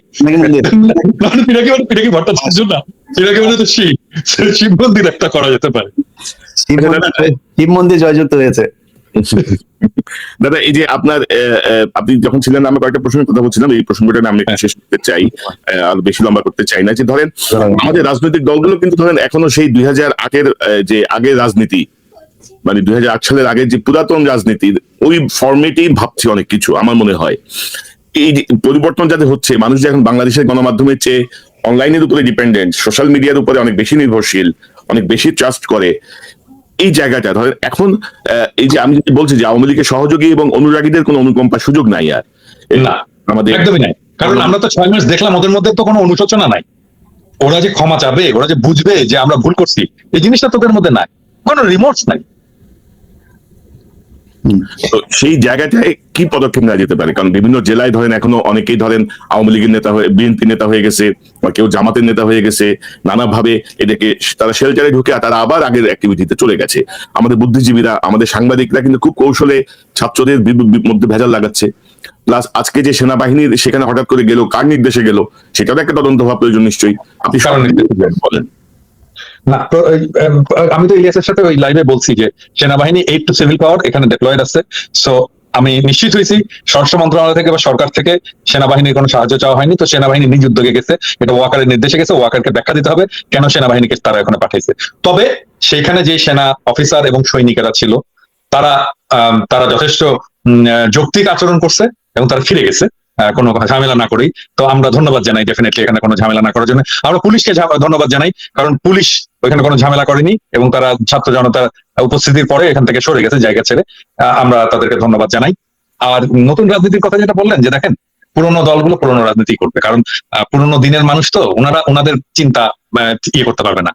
পিনাকি ভট্টাচার্য না, পিনাকি মানে তো শিব মন্দির একটা করা যেতে পারে। শিব মন্দির জয়যুক্ত হয়েছে। দাদা এই যে আপনার আপনি যখন ছিলেন, আমরা কয়েকটা প্রসঙ্গের কথা বলছিলাম, এই প্রসঙ্গটা আমি শেষ করতে চাই, আর বেশি লম্বা করতে চাই না। যে ধরেন আমাদের রাজনৈতিক দলগুলো কিন্তু ধরেন এখনো সেই 2008-এর যে আগের রাজনীতি, মানে 2008 সালের আগে যে পুরাতন রাজনীতির ওই ফরম্যাটেই ভাবছি অনেক কিছু। আমার মনে হয় এই পরিবর্তন যাতে হচ্ছে, মানুষ যে এখন বাংলাদেশের গণমাধ্যমের চেয়ে অনলাইনের উপরে ডিপেন্ডেন্ট, সোশ্যাল মিডিয়ার উপরে অনেক বেশি নির্ভরশীল, অনেক বেশি ট্রাস্ট করে, এই জায়গাটা ধরেন এখন এই যে আমি যদি বলছি যে আওয়ামী লীগের সহযোগী এবং অনুরাগীদের কোনো অনুকম্পার সুযোগ নাই আর, না আমাদের একদমই নাই। কারণ আমরা তো 6 মাস দেখলাম ওদের মধ্যে তো কোনো অনুশোচনা নাই, ওরা যে ক্ষমা চাবে, ওরা যে বুঝবে যে আমরা ভুল করছি, এই জিনিসটা তোদের মধ্যে নাই, কোনো রিমোর্স নাই। তো সেই জায়গাটায় কি পদক্ষেপ নেওয়া যেতে পারে? কারণ বিভিন্ন জেলায় ধরেন এখনো অনেকেই ধরেন আওয়ামী লীগের নেতা হয়ে, বিএনপি নেতা হয়ে গেছে, বা কেউ জামাতের নেতা হয়ে গেছে, নানাভাবে এটাকে তারা শেল্টারে ঢুকে তারা আবার আগের অ্যাক্টিভিটিতে চলে গেছে। আমাদের বুদ্ধিজীবীরা, আমাদের সাংবাদিকরা কিন্তু খুব কৌশলে ছাত্রদের মধ্যে ভেজাল লাগাচ্ছে। প্লাস আজকে যে সেনাবাহিনীর সেখানে হঠাৎ করে গেল, কার নির্দেশে গেল, সেটাও একটা তদন্ত হওয়া প্রয়োজন নিশ্চয়ই। আপনি বলেন না, আমি তো ইলিয়াসের সাথে ওই লাইভে বলছি যে সেনাবাহিনী 8 টু সিভিল পাওয়ার এখানে ডিপ্লয়েড আছে। সো আমি নিশ্চিত হয়েছি স্বরাষ্ট্র মন্ত্রণালয় থেকে বা সরকার থেকে সেনাবাহিনীর কোনো সাহায্য চাওয়া হয়নি। তো সেনাবাহিনী নিজ উদ্যোগে গেছে, এটা ওয়াকারের নির্দেশে গেছে, ওয়াকারকে ব্যাখ্যা দিতে হবে কেন সেনাবাহিনীকে তারা এখানে পাঠাইছে। তবে সেখানে যে সেনা অফিসার এবং সৈনিকেরা ছিল তারা যথেষ্ট যৌক্তিক আচরণ করছে এবং তারা ফিরে গেছে কোনো ঝামেলা না করেই। তো আমরা ধন্যবাদ জানাই ডেফিনেটলি এখানে কোনো ঝামেলা না করার জন্য। আমরা পুলিশকে ধন্যবাদ জানাই, কারণ পুলিশ ওইখানে কোনো ঝামেলা করেনি এবং তারা ছাত্র জনতা উপস্থিতির পরে এখান থেকে সরে গেছে জায়গা ছেড়ে। আমরা তাদেরকে ধন্যবাদ জানাই। আর নতুন রাজনীতির কথা যেটা বললেন, যে দেখেন পুরোনো দলগুলো পুরোনো রাজনীতি করবে, কারণ পুরোনো দিনের মানুষ তো ওনাদের চিন্তা ইয়ে করতে পারবে না।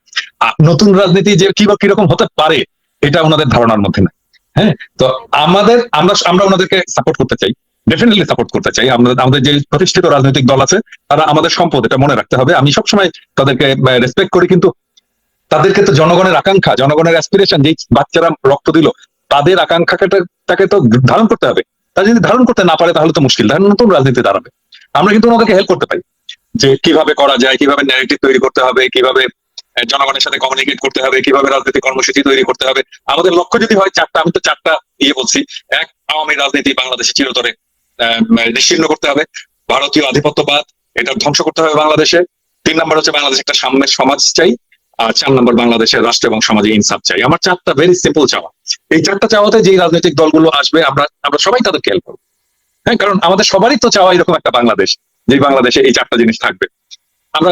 নতুন রাজনীতি যে কিরকম হতে পারে এটা ওনাদের ধারণার মধ্যে না। হ্যাঁ, তো আমরা ওনাদেরকে সাপোর্ট করতে চাই, ডেফিনেটলি সাপোর্ট করতে চাই। আমাদের যে প্রতিষ্ঠিত রাজনৈতিক দল আছে তারা আমাদের সম্পদ, এটা মনে রাখতে হবে। আমি সবসময় তাদেরকে রেসপেক্ট করি, কিন্তু তাদেরকে তো জনগণের আকাঙ্ক্ষা, জনগণের অ্যাসপিরেশন, যে বাচ্চারা রক্ত দিল তাদের আকাঙ্ক্ষাটাকে তো ধারণ করতে হবে। তারা যদি ধারণ করতে না পারে তাহলে তো মুশকিল, তাহলে নতুন রাজনীতি দাঁড়াবে। আমরা কিন্তু ওনাদেরকে হেল্প করতে পারি যে কিভাবে করা যায়, কিভাবে ন্যারেটিভ তৈরি করতে হবে, কিভাবে জনগণের সাথে কমিউনিকেট করতে হবে, কিভাবে রাজনৈতিক কর্মসূচি তৈরি করতে হবে। আমাদের লক্ষ্য যদি হয় 4টা, আমি তো 4টা বলছি। এক, আওয়ামী রাজনীতি বাংলাদেশে চিরতরে নিশ্চিহ্ন করতে হবে, ভারতীয় আধিপত্যবাদ এটা ধ্বংস করতে হবে বাংলাদেশে। 3 নম্বর হচ্ছে বাংলাদেশে একটা সাম্যের সমাজ চাই। আর 4 নম্বর বাংলাদেশের রাষ্ট্র এবং সমাজে ইনসাফ চাই। আমার 4টা ভেরি সিম্পল চাওয়া। এই 4টা চাওয়াতে যেই রাজনৈতিক দলগুলো আসবে আমরা সবাই তাদেরকে হেল্প করবো। হ্যাঁ, কারণ আমাদের সবারই তো চাওয়া এরকম একটা বাংলাদেশ, যে বাংলাদেশে এই 4টা জিনিস থাকবে।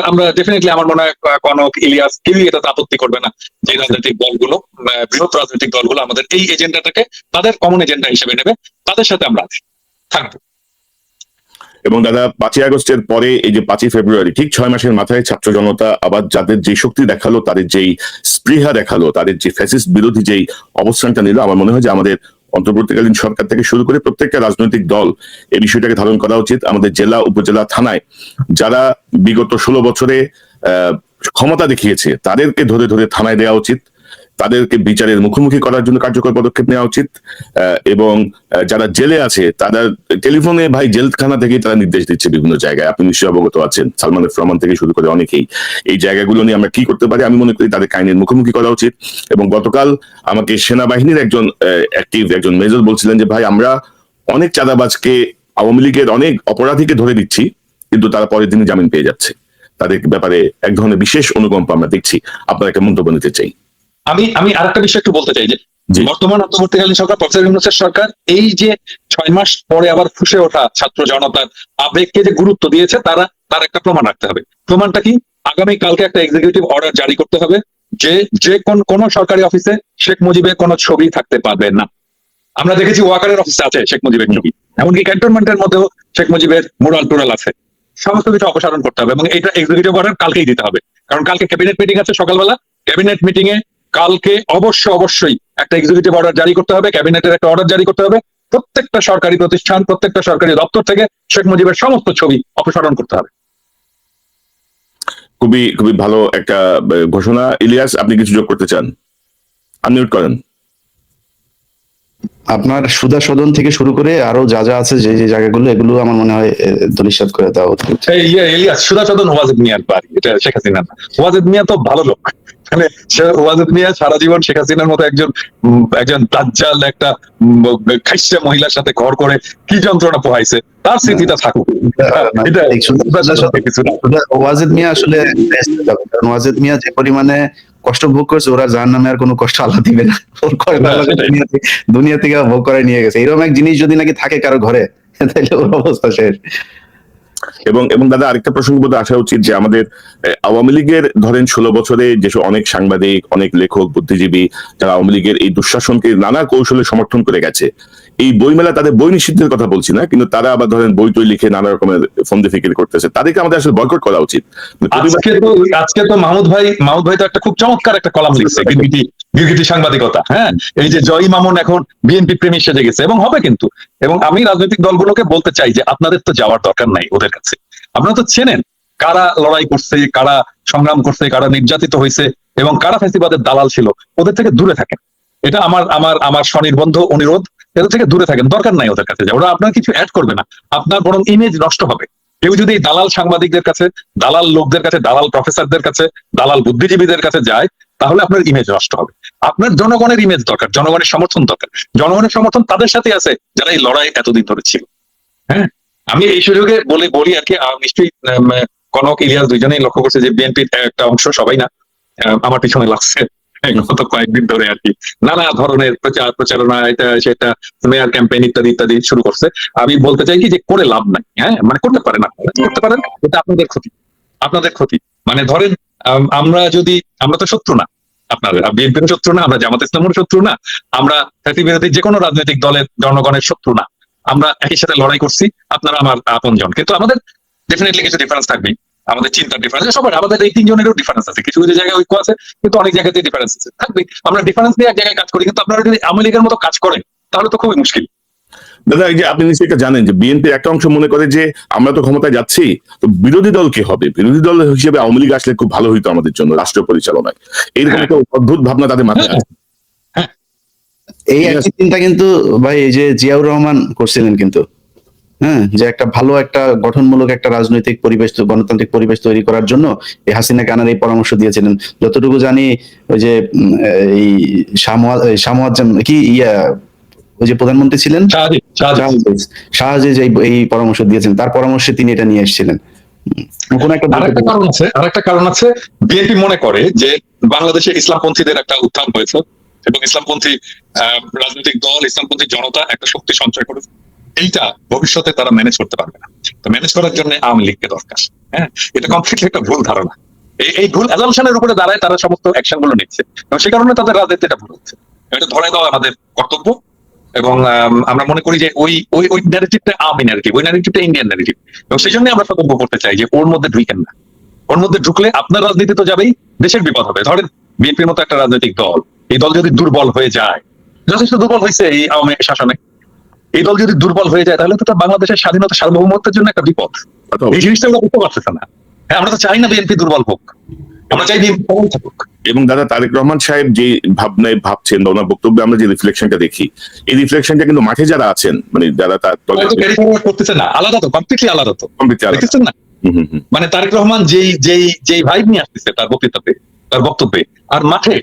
আমরা ডেফিনেটলি, আমার মনে হয় কনক, ইলিয়াস কেউই এটাতে আপত্তি করবে না যে রাজনৈতিক দলগুলো, বৃহৎ রাজনৈতিক দলগুলো আমাদের এই এজেন্ডাটাকে তাদের কমন এজেন্ডা হিসেবে নেবে, তাদের সাথে আমরা থাকবো। এবং দাদা 5ই আগস্টের পরে এই যে 5ই ফেব্রুয়ারি, ঠিক 6 মাসের মাথায় ছাত্র জনতা আবার যাদের যে শক্তি দেখালো, তাদের যেই স্পৃহা দেখালো, তাদের যে ফ্যাসিস্ট বিরোধী যেই অবস্থানটা নিল, আমার মনে হয় যে আমাদের অন্তর্বর্তীকালীন সরকার থেকে শুরু করে প্রত্যেকটা রাজনৈতিক দল এই বিষয়টাকে ধারণ করা উচিত। আমাদের জেলা, উপজেলা, থানায় যারা বিগত 16 বছরে ক্ষমতা দেখিয়েছে তাদেরকে ধরে ধরে থানায় দেওয়া উচিত, তাদেরকে বিচারের মুখোমুখি করার জন্য কার্যকর পদক্ষেপ নেওয়া উচিত। এবং যারা জেলে আছে তারা টেলিফোনে, ভাই জেলখানা থেকেই তারা নির্দেশ দিচ্ছে বিভিন্ন জায়গায়, আপনি নিশ্চয়ই অবগত আছেন, সালমান এফ রহমান থেকে শুরু করে অনেকেই। এই জায়গাগুলো নিয়ে আমরা কি করতে পারি, আমি মনে করি তাদের আইনের মুখোমুখি করা উচিত। এবং গতকাল আমাকে সেনাবাহিনীর একজন মেজর বলছিলেন যে ভাই, আমরা অনেক চাঁদাবাজকে, আওয়ামী লীগের অনেক অপরাধীকে ধরে দিচ্ছি, কিন্তু তারা পরের দিনই জামিন পেয়ে যাচ্ছে। তাদের ব্যাপারে এক ধরনের বিশেষ অনুকম্পা আমরা দেখছি। আপনার একটা মন্তব্য নিতে চাই। আমি আরেকটা বিষয় একটু বলতে চাই যে বর্তমান অন্তর্বর্তীকালীন সরকার, প্রফেসর ইউনূসের সরকার, এই যে 6 মাস পরে আবার ফুসে ওঠা ছাত্র জনতার আবেগকে যে গুরুত্ব দিয়েছে, তার একটা প্রমাণ রাখতে হবে। প্রমাণটা কি? আগামী কালকে একটা এক্সিকিউটিভ অর্ডার জারি করতে হবে যে কোন সরকারি অফিসে শেখ মুজিবের কোন ছবি থাকতে পারবে না। আমরা দেখেছি ওয়াকারের অফিসে আছে শেখ মুজিবের ছবি, এমনকি ক্যান্টনমেন্টের মধ্যেও শেখ মুজিবের মুরাল টুরাল আছে। সমস্ত কিছু অপসারণ করতে হবে এবং এটা এক্সিকিউটিভ অর্ডার কালকেই দিতে হবে, কারণ কালকে ক্যাবিনেট মিটিং আছে সকালবেলা। ক্যাবিনেট মিটিং এ কালকে অবশ্যই একটা এক্সিকিউটিভ অর্ডার জারি করতে হবে, ক্যাবিনেটের একটা অর্ডার জারি করতে হবে, প্রত্যেকটা সরকারি প্রতিষ্ঠান, প্রত্যেকটা সরকারি দপ্তর থেকে শেখ মুজিবের সমস্ত ছবি অপসারণ করতে হবে। খুবই খুবই ভালো একটা ঘোষণা। ইলিয়াস, আপনি কিছু যোগ করতে চান? আনমিউট করেন। আপনার সুদা সদন থেকে শুরু করে আরো যা যা আছে, যে যে জায়গাগুলো, এগুলো আমার মনে হয় ধন্যবাদ করে দেওয়া উচিত। ইলিয়াস, সুদা সদন ওয়াজেদ মিয়ার বাড়ি, এটা শেখ হাসিনা না। ওয়াজেদ মিয়া তো ভালো লোক, মানে ওয়াজেদ মিয়া সারা জীবন শেখ হাসিনার মতো একজন দাজ্জাল, একটা খাইসা মহিলার সাথে ঘর করে কি যন্ত্রণা পোহাইছে, তার স্মৃতিটা থাকুক। ওয়াজেদ মিয়া আসলে, ওয়াজেদ মিয়া যে পরিমাণে কষ্ট ভোগ করেছে, ওরা জাহান্নামে আর কোনো কষ্ট আল্লাহ দিবে না। দুনিয়া থেকে ভোগ করে নিয়ে গেছে। এরকম এক জিনিস যদি নাকি থাকে কারো ঘরে, তাহলে ওর অবস্থা শেষ। এবং দাদা আরেকটা প্রসঙ্গ বোধ আসা উচিত যে আমাদের আওয়ামী লীগের ধরেন 16 বছরে যেসব অনেক সাংবাদিক, অনেক লেখক, বুদ্ধিজীবী যারা আওয়ামী লীগের এই দুঃশাসনকে নানা কৌশলে সমর্থন করে গেছে, এই বইমেলা, তাদের বই নিষিদ্ধের কথা বলছি না, কিন্তু তারা আবার ধরেন বই টই লিখে নানা রকমের ফন্দি ফিকির করতেছে, তাদেরকে আমাদের আসলে বয়কট করা উচিত। আজকে তো মাহমুদ ভাই তো একটা খুব চমৎকার একটা কলাম লিখছে, গিরগিটি সাংবাদিকতা। হ্যাঁ, এই যে জয়ী মামুন এখন বিএনপি প্রেমী সেজে গেছে, এবং হবে কিন্তু। এবং আমি রাজনৈতিক দলগুলোকে বলতে চাই যে আপনাদের তো যাওয়ার দরকার নাই ওদের কাছে। আপনারা তো চেনেন কারা লড়াই করছে, কারা সংগ্রাম করছে, কারা নির্যাতিত হয়েছে, এবং কারা ফ্যাসিবাদের দালাল ছিল। ওদের থেকে দূরে থাকেন, এটা আমার স্বনির্বন্ধ অনুরোধ। এদের থেকে দূরে থাকেন, দরকার নাই ওদের কাছে যাওয়া। ওরা আপনার কিছু অ্যাড করবে না, আপনার বরং ইমেজ নষ্ট হবে। কেউ যদি দালাল সাংবাদিকদের কাছে, দালাল লোকদের কাছে, দালাল প্রফেসরদের কাছে, দালাল বুদ্ধিজীবীদের কাছে যায়, তাহলে আপনার ইমেজ নষ্ট হবে। আপনার জনগণের ইমেজ দরকার, জনগণের সমর্থন দরকার। জনগণের সমর্থন তাদের সাথে আছে যারা এই লড়াই এতদিন ধরে ছিল। হ্যাঁ, আমি এই সুযোগে বলি আর কি, নিশ্চয়ই কনক, ইলিয়াস দুইজনেই লক্ষ্য করছে যে বিএনপির একটা অংশ, সবাই না, আমার পিছনে লাগছে গত কয়েকদিন ধরে আর কি, নানা ধরনের প্রচারণা, এটা সেটা, মেয়ার ক্যাম্পেইন ইত্যাদি ইত্যাদি শুরু করছে। আমি বলতে চাই কি যে করে লাভ নাই। হ্যাঁ, মানে করতে পারেন, করতে পারেন, এটা আপনাদের ক্ষতি। মানে ধরেন আমরা তো শত্রু না, আপনার বিএনপির শত্রু না, আমরা জামাত ইসলামের শত্রু না, আমরা জাতি বিরোধী যে কোনো রাজনৈতিক দলের জনগণের শত্রু না। আমরা একই সাথে লড়াই করছি, আপনারা আমার আপনজন। কিন্তু আমাদের ডেফিনেটলি কিছু ডিফারেন্স থাকবে, আমাদের চিন্তার ডিফারেন্স, সবার, আমাদের এই 3 জনেরও ডিফারেন্স আছে। কিছু কিছু জায়গায় ঐক্য আছে, কিন্তু অনেক জায়গাতে ডিফারেন্স আছে, থাকবে। আমরা ডিফারেন্স নিয়ে এক জায়গায় কাজ করি, কিন্তু আপনারা যদি আওয়ামী লীগের মতো কাজ করেন তাহলে তো খুবই মুশকিল। দাদা, এই যে আপনি নিশ্চয়ই এটা জানেন যে বিএনপির একটা অংশ মনে করে যে আমরা তো ক্ষমতায় যাচ্ছি, তো বিরোধী দল কি হবে, বিরোধী দল হিসেবে আওয়ামী লীগ আসলে খুব ভালো হইতো আমাদের জন্য রাষ্ট্র পরিচালনায়, এইরকম একটা অদ্ভুত ভাবনা তাদের মাথায় আছে। এই একই চিন্তা কিন্তু ভাই এই যে জিয়াউর রহমান করছিলেন কিন্তু, হ্যাঁ, যে একটা ভালো একটা গঠনমূলক একটা রাজনৈতিক পরিবেশ, গণতান্ত্রিক পরিবেশ তৈরি করার জন্য এই হাসিনাকে আনার এই পরামর্শ দিয়েছিলেন। যতটুকু জানি ওই যে এই শামওয়াজ কি ওই যে প্রধানমন্ত্রী ছিলেন শাহ আজিজ এই পরামর্শ দিয়েছেন, তার পরামর্শে তিনি এটা নিয়ে এসেছিলেন কোন একটা আরেকটা কারণ আছে বিএনপি মনে করে যে বাংলাদেশে ইসলামপন্থীদের একটা উত্থান হয়েছে এবং ইসলামপন্থী রাজনৈতিক দল, ইসলামপন্থী জনতা একটা শক্তি সঞ্চয় করেছে, এইটা ভবিষ্যতে তারা ম্যানেজ করতে পারবে না। তো ম্যানেজ করার জন্য আওয়ামী লীগকে দরকার। হ্যাঁ, এটা কমপ্লিটলি একটা ভুল ধারণা। এই ভুল অ্যাজাম্পশনের উপরে দাঁড়ায় তারা সমস্ত অ্যাকশন গুলো নিচ্ছে এবং সে কারণে তাদের রাজনীতিটা ভুল হচ্ছে। এটা ধরে দেওয়া আমাদের কর্তব্য এবং আমরা মনে করি যে ওই ওই ওই ন্যারেটিভটা আওয়ামী ন্যারেটিভ, ওই ন্যারেটিভটা ইন্ডিয়ান ন্যারেটিভ এবং সেই জন্য আমরা সতর্ক করতে চাই যে ওর মধ্যে ঢুকেন না। ওর মধ্যে ঢুকলে আপনার রাজনীতি তো যাবেই, দেশের বিপদ হবে। ধরেন বিএনপির মতো একটা রাজনৈতিক দল, এই দল যদি দুর্বল হয়ে যায়, যথেষ্ট দুর্বল হয়েছে এই আওয়ামী শাসনে, এই দল যদি দুর্বল হয়ে যায় তাহলে তো বাংলাদেশের স্বাধীনতা সার্বভৌমত্বের জন্য একটা বিপদ। এই জিনিসটা আমরা বুঝতে পারতেছে না। হ্যাঁ, আমরা তো চাই না বিএনপি দুর্বল হোক, আমরা চাই বিএনপি সবল থাকুক। এবং দাদা তারেক রহমান সাহেব যে ভাবনায় ভাবছেন বা ওনার বক্তব্যে আমরা যে রিফ্লেকশনটা দেখি, এই রিফ্লেকশনটা কিন্তু মাঠে যারা আছেন, মানে যারা তার করতেছে না, আলাদা তো, কমপ্লিটলি আলাদা তো, আলাদা। দেখতেছেন না? মানে তারেক রহমান যেই ভাইব নিয়ে আসতেছে তার বক্তৃতাতে, তার বক্তব্যে, আর মাঠে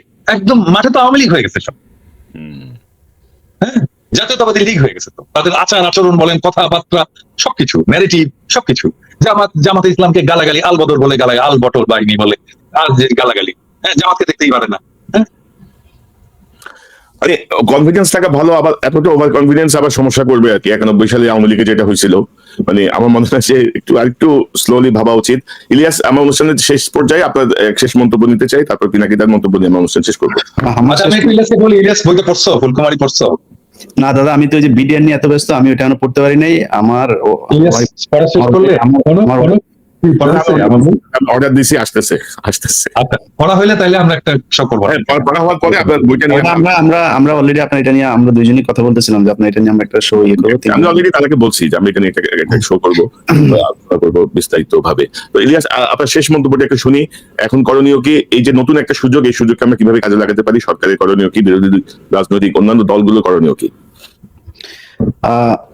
তো আওয়ামী লীগ হয়ে গেছে সব। হ্যাঁ, জাতীয়তাবাদী লীগ হয়ে গেছে তো, তাদের আচার আচরণ বলেন, কথাবার্তা, সবকিছু, ন্যারেটিভ, সবকিছু। জামাতে ইসলামকে গালাগালি, আল বদর বলে গালাগালি, আল বটর বাহিনী বলে আর যে গালাগালি। হ্যাঁ, জামাতকে দেখতেই পারে না। আরে কনফিডেন্স থাকা ভালো, আবার এতটা ওভার কনফিডেন্স আবার সমস্যা করবে আর কি। 91 সালে আওয়ামী লীগে যেটা হয়েছিল, মানে আমার মনে হয় যে আরেকটু স্লোলি ভাবা উচিত। ইলিয়াস, আমার অনুষ্ঠানের শেষ পর্যায়ে আপনার শেষ মন্তব্য নিতে চাই, তারপর পিনাকি তার মন্তব্য নিয়ে আমার অনুষ্ঠান শেষ করবো। ইলিয়াস বইটা পড়ছো? ফুলকুমারী পড়ছো? না দাদা, আমি তো ওই যে বিডিআর নিয়ে এত ব্যস্ত, আমি ওটা এখনো পড়তে পারি নাই। আমার অর্ডার দিছি, আসতেছে। পড়া হইলে তাহলে আমরা একটা শো করবো। পড়া হওয়ার পরে আপনার বইটা নিয়ে আমরা অলরেডি আপনার এটা নিয়ে আমরা দুইজনই কথা বলতেছিলাম যে আপনার এটা নিয়ে আমরা একটা শো করবো। আমি অলরেডি তাদেরকে বলছি যে আমি এটা নিয়ে একটা শো করবো, আলোচনা করবো বিস্তারিত ভাবে। তো ইলিয়াস, আপনার শেষ মন্তব্যটা একটু শুনি। এখন করণীয় কি? এই যে নতুন একটা সুযোগ, এই সুযোগকে আমরা কিভাবে কাজে লাগাতে পারি? সরকারের করণীয় কি? বিরোধী রাজনৈতিক অন্যান্য দলগুলো করণীয় কি?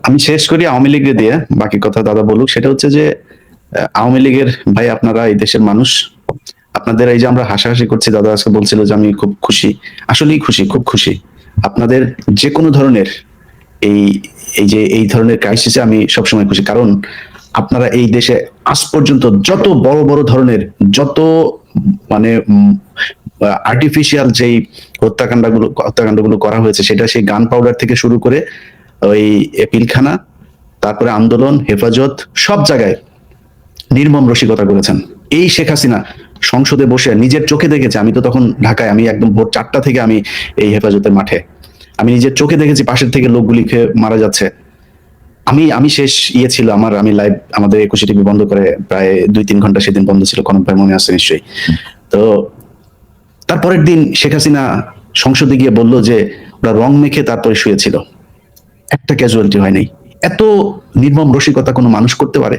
আমি শেষ করি আওয়ামী লীগের দিয়ে, বাকি কথা দাদা বলুক। সেটা হচ্ছে যে আওয়ামী লীগের ভাই, আপনারা এই দেশের মানুষ, আপনাদের এই যে আমরা হাসাহাসি করছি, দাদা আজকে বলছিল যে আমি খুব খুশি, আসলেই খুশি, খুব খুশি। আপনাদের যে কোনো ধরনের এই ধরনের ক্রাইসিসে আমি সবসময় খুশি, কারণ আপনারা এই দেশে আজ পর্যন্ত যত বড় বড় ধরনের, যত মানে আর্টিফিশিয়াল যেই হত্যাকাণ্ডগুলো করা হয়েছে, সেটা সেই গান পাউডার থেকে শুরু করে ওই পিলখানা, তারপরে আন্দোলন, হেফাজত, সব জায়গায় নির্মম রসিকতা করেছেন। এই শেখ হাসিনা সংসদে বসে নিজের চোখে দেখেছে, আমি তো তখন ঢাকায়, আমি একদম ভোর 4টা থেকে আমি এই হেফাজতের মাঠে, আমি নিজের চোখে দেখেছি পাশের থেকে লোকগুলি খেয়ে মারা যাচ্ছে। আমি শেষ ছিল আমার, আমি লাইভ আমাদের 21 টিভি বন্ধ করে প্রায় 2-3 ঘন্টা সেদিন বন্ধ ছিল, কোনো ভাই মনে আছে নিশ্চয়ই। তো তারপরের দিন শেখ হাসিনা সংসদে গিয়ে বলল যে ওরা রং মেখে তারপরে শুয়েছিল, একটা ক্যাজুয়ালিটি হয় নাই। এত নির্মম রসিকতা কোনো মানুষ করতে পারে?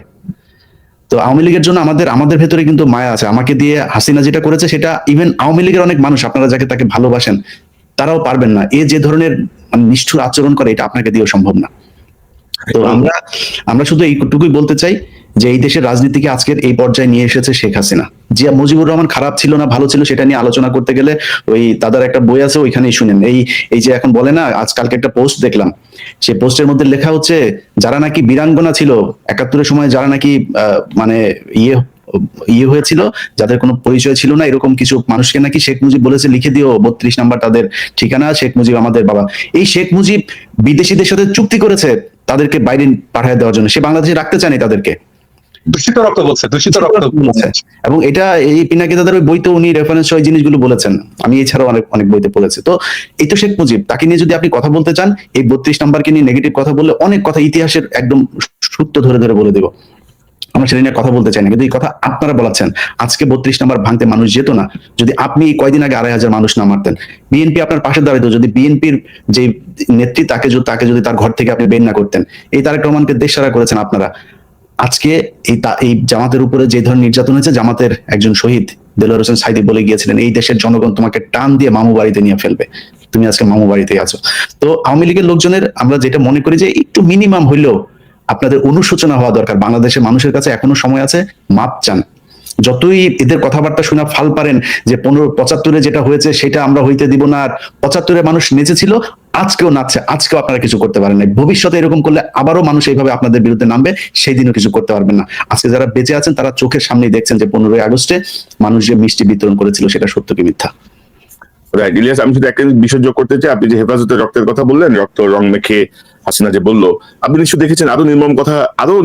তো আওয়ামী লীগের জন্য আমাদের ভেতরে কিন্তু মায়া আছে। আমাকে দিয়ে হাসিনা যেটা করেছে, সেটা ইভেন আওয়ামী লীগের অনেক মানুষ, আপনারা যাকে তাকে ভালোবাসেন, তারাও পারবেন না। যে ধরনের মানে নিষ্ঠুর আচরণ করে, এটা আপনাকে দিয়েও সম্ভব না। তো আমরা শুধু এইটুকুই বলতে চাই যে এই দেশের রাজনীতিকে আজকের এই পর্যায়ে নিয়ে এসেছে শেখ হাসিনা। জিয়া মুজিবুর রহমান খারাপ ছিল না ভালো ছিল, সেটা নিয়ে আলোচনা করতে গেলে ওই দাদার একটা বই আছে, ওইখানেই শুনেন। এই যে এখন বলে না, আজকালকে একটা পোস্ট দেখলাম, সেই পোস্টের মধ্যে লেখা হচ্ছে যারা নাকি বীরাঙ্গনা ছিল 71-এর সময়, যারা নাকি মানে ইয়ে হয়েছিল, যাদের কোনো পরিচয় ছিল না, এরকম কিছু মানুষকে নাকি শেখ মুজিব বলেছে লিখে দিও 32 নাম্বার তাদের ঠিকানা, শেখ মুজিব আমাদের বাবা। এই শেখ মুজিব বিদেশিদের সাথে চুক্তি করেছে তাদেরকে বাইরে পাঠিয়ে দেওয়ার জন্য, সে বাংলাদেশে রাখতে চায়নি তাদেরকে। দূষিত রক্ত বলছে, দূষিত রক্ত বলছে। এবং এটা এই পিনাকি দাদার ওই বইতে উনি রেফারেন্স ওই জিনিসগুলো বলেছেন, আমি এছাড়াও অনেক বইতে পড়েছি। তো এই তো শেখ মুজিব, তাকে নিয়ে যদি আপনি কথা বলতে চান, এই 32 নাম্বারকে নিয়ে নেগেটিভ কথা বললে অনেক কথা ইতিহাসের একদম সূত্র ধরে বলে দেবো, আমরা সেটা নিয়ে কথা বলতে চাই না। কিন্তু এই কথা আপনারা বলাচ্ছেন, আজকে 32 নাম্বার ভাঙতে মানুষ যেত না যদি আপনি কয়দিন আগে 2,500 মানুষ না মারতেন। বিএনপি আপনার পাশে দাঁড়াইতো যদি বিএনপির যে নেত্রী তাকে যদি তার ঘর থেকে আপনি বের না করতেন। এই তারেক রহমানকে দেশসারা করেছেন আপনারা। আজকে এই জামাতের উপরে যে ধরনের নির্যাতন হয়েছে, জামাতের একজন শহীদ দেলোয়ার হোসেন সাইদি বলে গিয়েছিলেন, এই দেশের জনগণ তোমাকে টান দিয়ে মামু বাড়িতে নিয়ে ফেলবে, তুমি আজকে মামু বাড়িতেই আছো। তো আওয়ামী লীগের লোকজনের আমরা যেটা মনে করি যে একটু মিনিমাম হইলেও আপনাদের অনুশোচনা হওয়া দরকার। বাংলাদেশের মানুষের কাছে এখনো সময় আছে, মাপ চান। যতই এদের কথাবার্তা শোনা ফাল পারেন যে 75-এ যেটা হয়েছে সেটা আমরা হইতে দিব না, আর 75-এ মানুষ নেচেছিল, আজকেও নাচছে, আজকেও আপনারা কিছু করতে পারেন না। ভবিষ্যতে এরকম করলে আবারও মানুষ এইভাবে আপনাদের বিরুদ্ধে নামবে, সেই দিনও কিছু করতে পারবেন না। আজকে যারা বেঁচে আছেন তারা চোখের সামনেই দেখছেন যে 15ই আগস্টে মানুষ যে মিষ্টি বিতরণ করেছিল সেটা সত্য কি মিথ্যা। রাইট ইলিয়াস, আমি শুধু একটা বিষয় যোগ করতে চাই। আপনি যে হেফাজতে রক্তের কথা বললেন, রক্ত রং মেখে হাসিনা যে বললো, আপনি নিশ্চয় দেখেছেন আরো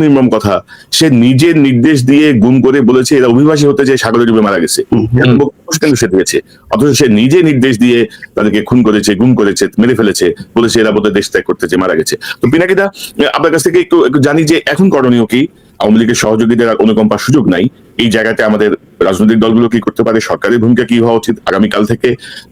নির্মম কথা সে নিজের নির্দেশ দিয়ে গুম করে বলেছে এরা অভিবাসী হতে যে সাগরে ডুবে মারা গেছে। কিন্তু সে দিয়েছে, অথচ সে নিজে নির্দেশ দিয়ে তাদেরকে খুন করেছে, গুম করেছে, মেরে ফেলেছে, বলেছে এরা বোধহয় দেশ ত্যাগ করতে যে মারা গেছে। তো পিনাকিদা, আপনার কাছ থেকে একটু জানি যে এখন করণীয় কি? আওয়ামী লীগের সহযোগীদের আর অনুকম্পার সুযোগ নাই। এই জায়গাতে আমাদের রাজনৈতিক দলগুলো কি করতে পারে, সরকারের ভূমিকা কি হওয়া উচিত আগামীকাল থেকে?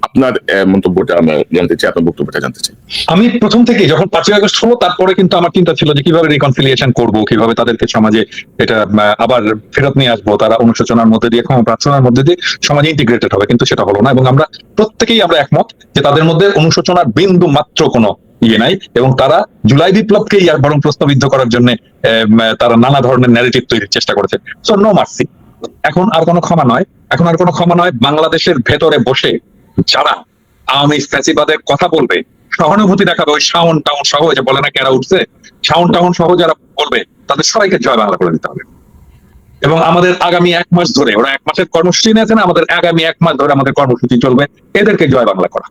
আপনার মন্তব্যটা আমরা জানতে চাই, আপনার বক্তব্যটা জানতে চাই। আমি প্রথম থেকে যখন 5ই আগস্ট হলো তারপরে কিন্তু আমার চিন্তা ছিল যে কিভাবে রিকনসিলিয়েশন করব, কিভাবে তাদেরকে সমাজে এটা আবার ফেরত নিয়ে আসবো, তারা অনুশোচনার মধ্যে দিয়ে, ক্ষমা প্রার্থনার মধ্যে দিয়ে সমাজে ইন্টিগ্রেটেড হবে। কিন্তু সেটা হলো না, এবং আমরা প্রত্যেকেই একমত যে তাদের মধ্যে অনুশোচনার বিন্দু মাত্র কোনো ইয়ে নাই, এবং তারা জুলাই বিপ্লবকেই আর বরং প্রশ্নবিদ্ধ করার জন্য তারা নানা ধরনের ন্যারেটিভ তৈরির চেষ্টা করেছে। So no mercy. এখন আর কোনো ক্ষমা নয়। বাংলাদেশের ভেতরে বসে যারা আওয়ামী ফ্যাসিবাদের কথা বলবে, সহানুভূতি দেখাবে, ওই শাওন টাউন সহ যে বলে না কেরা উঠছে, শাওন টাউন সহ যারা বলবে তাদের সবাইকে জয় বাংলা করে দিতে হবে। এবং আমাদের আগামী 1 মাস ধরে, ওরা 1 মাসের কর্মসূচি নিয়েছে না, আমাদের আগামী 1 মাস ধরে আমাদের কর্মসূচি চলবে এদেরকে জয় বাংলা করা।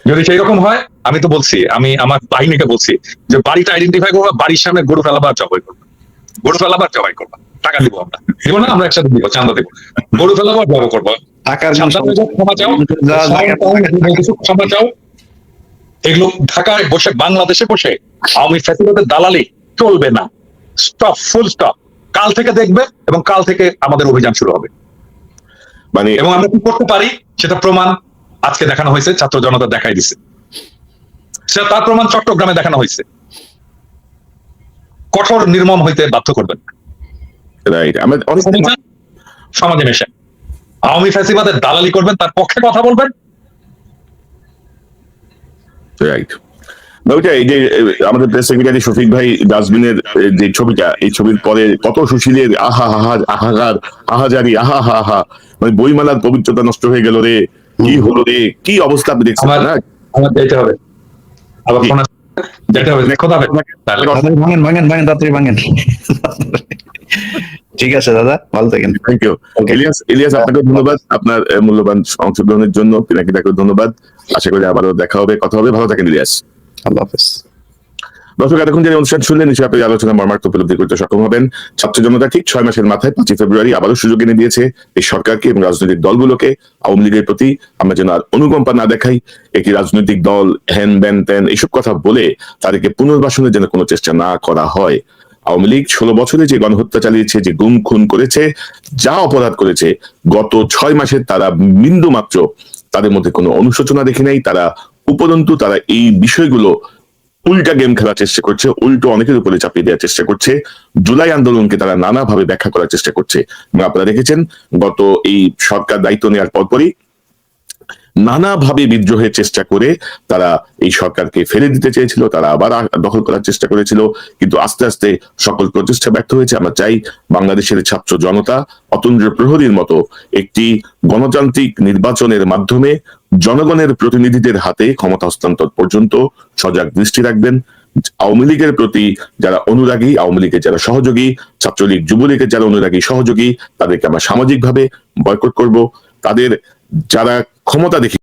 যদি সেই রকম হয়, আমি তো বলছি, আমি আমার বাহিনীকে বলছি যে বাড়িটা আইডেন্টিফাই করবো, বাড়ির সামনে গরু ফেলাবার জবাই করবো, টাকা দিব, আমরা দিব না, আমরা একসাথে দিব, চাঁদা দেবো, গরু ফেলাবার জবাই করবো। ক্ষমা চাও। এগুলো ঢাকায় বসে, বাংলাদেশে বসে আওয়ামী ফ্যাসিবাদের দালালি চলবে না। Stop, full stop. কাল থেকে দেখবে, এবং কাল থেকে আমাদের অভিযান শুরু হবে। এবং আমরা কি করতে পারি সেটা প্রমাণ আজকে দেখানো হয়েছে, ছাত্র জনতা দেখাই দিছে। সেটা তার প্রমাণ চট্টগ্রামে দেখানো হয়েছে। কঠোর নির্মম হইতে বাধ্য করবেন। রাইট, সমাজে মেশে আওয়ামী ফ্যাসিবাদের দালালি করবেন, তার পক্ষে কথা বলবেন। রাইট। এই যে আমাদের প্রেস সেক্রেটারি শফিক ভাই ডাস্টবিনের যে ছবিটা, এই ছবির পরে কত সুশীলের আহাজারি, মানে বইমেলার পবিত্রতা নষ্ট হয়ে গেল রে, কি হলো রে, কি অবস্থা আপনি দেখছেন না? আমার যেতে হবে, আবার যেতে হবে, কথা হবে। ভাঙেন। ঠিক আছে দাদা, ভালো থাকেন। থ্যাংক ইউ ইলিয়াস, আপনাকে ধন্যবাদ আপনার মূল্যবান অংশগ্রহণের জন্য। পিনাকিদাকে ধন্যবাদ। আশা করি আবারও দেখা হবে, কথা হবে। ভালো থাকেন ইলিয়াস। আল্লাহ হাফেজ। দর্শক, এতক্ষণ যে অনুষ্ঠান শুনলেন, নিশ্চয়ই আপনি আলোচনা মর্মার্থ উপলব্ধি করতে সক্ষম হবেন। ছাত্র জনতা ঠিক 6 মাসের মাথায় 5ই ফেব্রুয়ারি আবারও সুযোগ এনে দিয়েছে এই সরকারকে এবং রাজনৈতিক দলগুলোকে। আওয়ামী লীগের প্রতি আমরা যেন আর অনুকম্পা না দেখাই, একটি রাজনৈতিক দল হ্যান ব্যান ত্যান এইসব কথা বলে তাদেরকে পুনর্বাসনের যেন কোনো চেষ্টা না করা হয়। আওয়ামী লীগ 16 বছরে যে গণহত্যা চালিয়েছে, যে গুম খুন করেছে, যা অপরাধ করেছে, গত 6 মাসে তারা বিন্দু মাত্র তাদের মধ্যে কোনো অনুশোচনা দেখি নাই। তারা উপরন্তু তারা এই বিষয়গুলো উল্টা গেম খেলার চেষ্টা করছে, উল্টো অনেকের উপরে চাপিয়ে দেওয়ার চেষ্টা করছে। জুলাই আন্দোলনকে তারা নানাভাবে ব্যাখ্যা করার চেষ্টা করছে। আপনারা দেখেছেন গত এই সরকার দায়িত্ব নেওয়ার পরপরই নানাভাবে বিদ্রোহের চেষ্টা করে তারা এই সরকারকে ফেলে দিতে চেয়েছিল, তারা আবার দখল করার চেষ্টা করেছিল, কিন্তু আস্তে আস্তে সকল প্রচেষ্টা ব্যর্থ হয়েছে। আমরা চাই বাংলাদেশের ছাত্র জনতা অতন্দ্র প্রহরীর মতো একটি গণতান্ত্রিক নির্বাচনের মাধ্যমে জনগণের প্রতিনিধিদের হাতে ক্ষমতা হস্তান্তর পর্যন্ত সজাগ দৃষ্টি রাখবেন। আওয়ামী লীগের প্রতি যারা অনুরাগী, আওয়ামী লীগের যারা সহযোগী, ছাত্রলীগ যুবলীগের যারা অনুরাগী সহযোগী, তাদেরকে আমরা সামাজিকভাবে বয়কট করব। তাদের যারা ক্ষমতা দেখি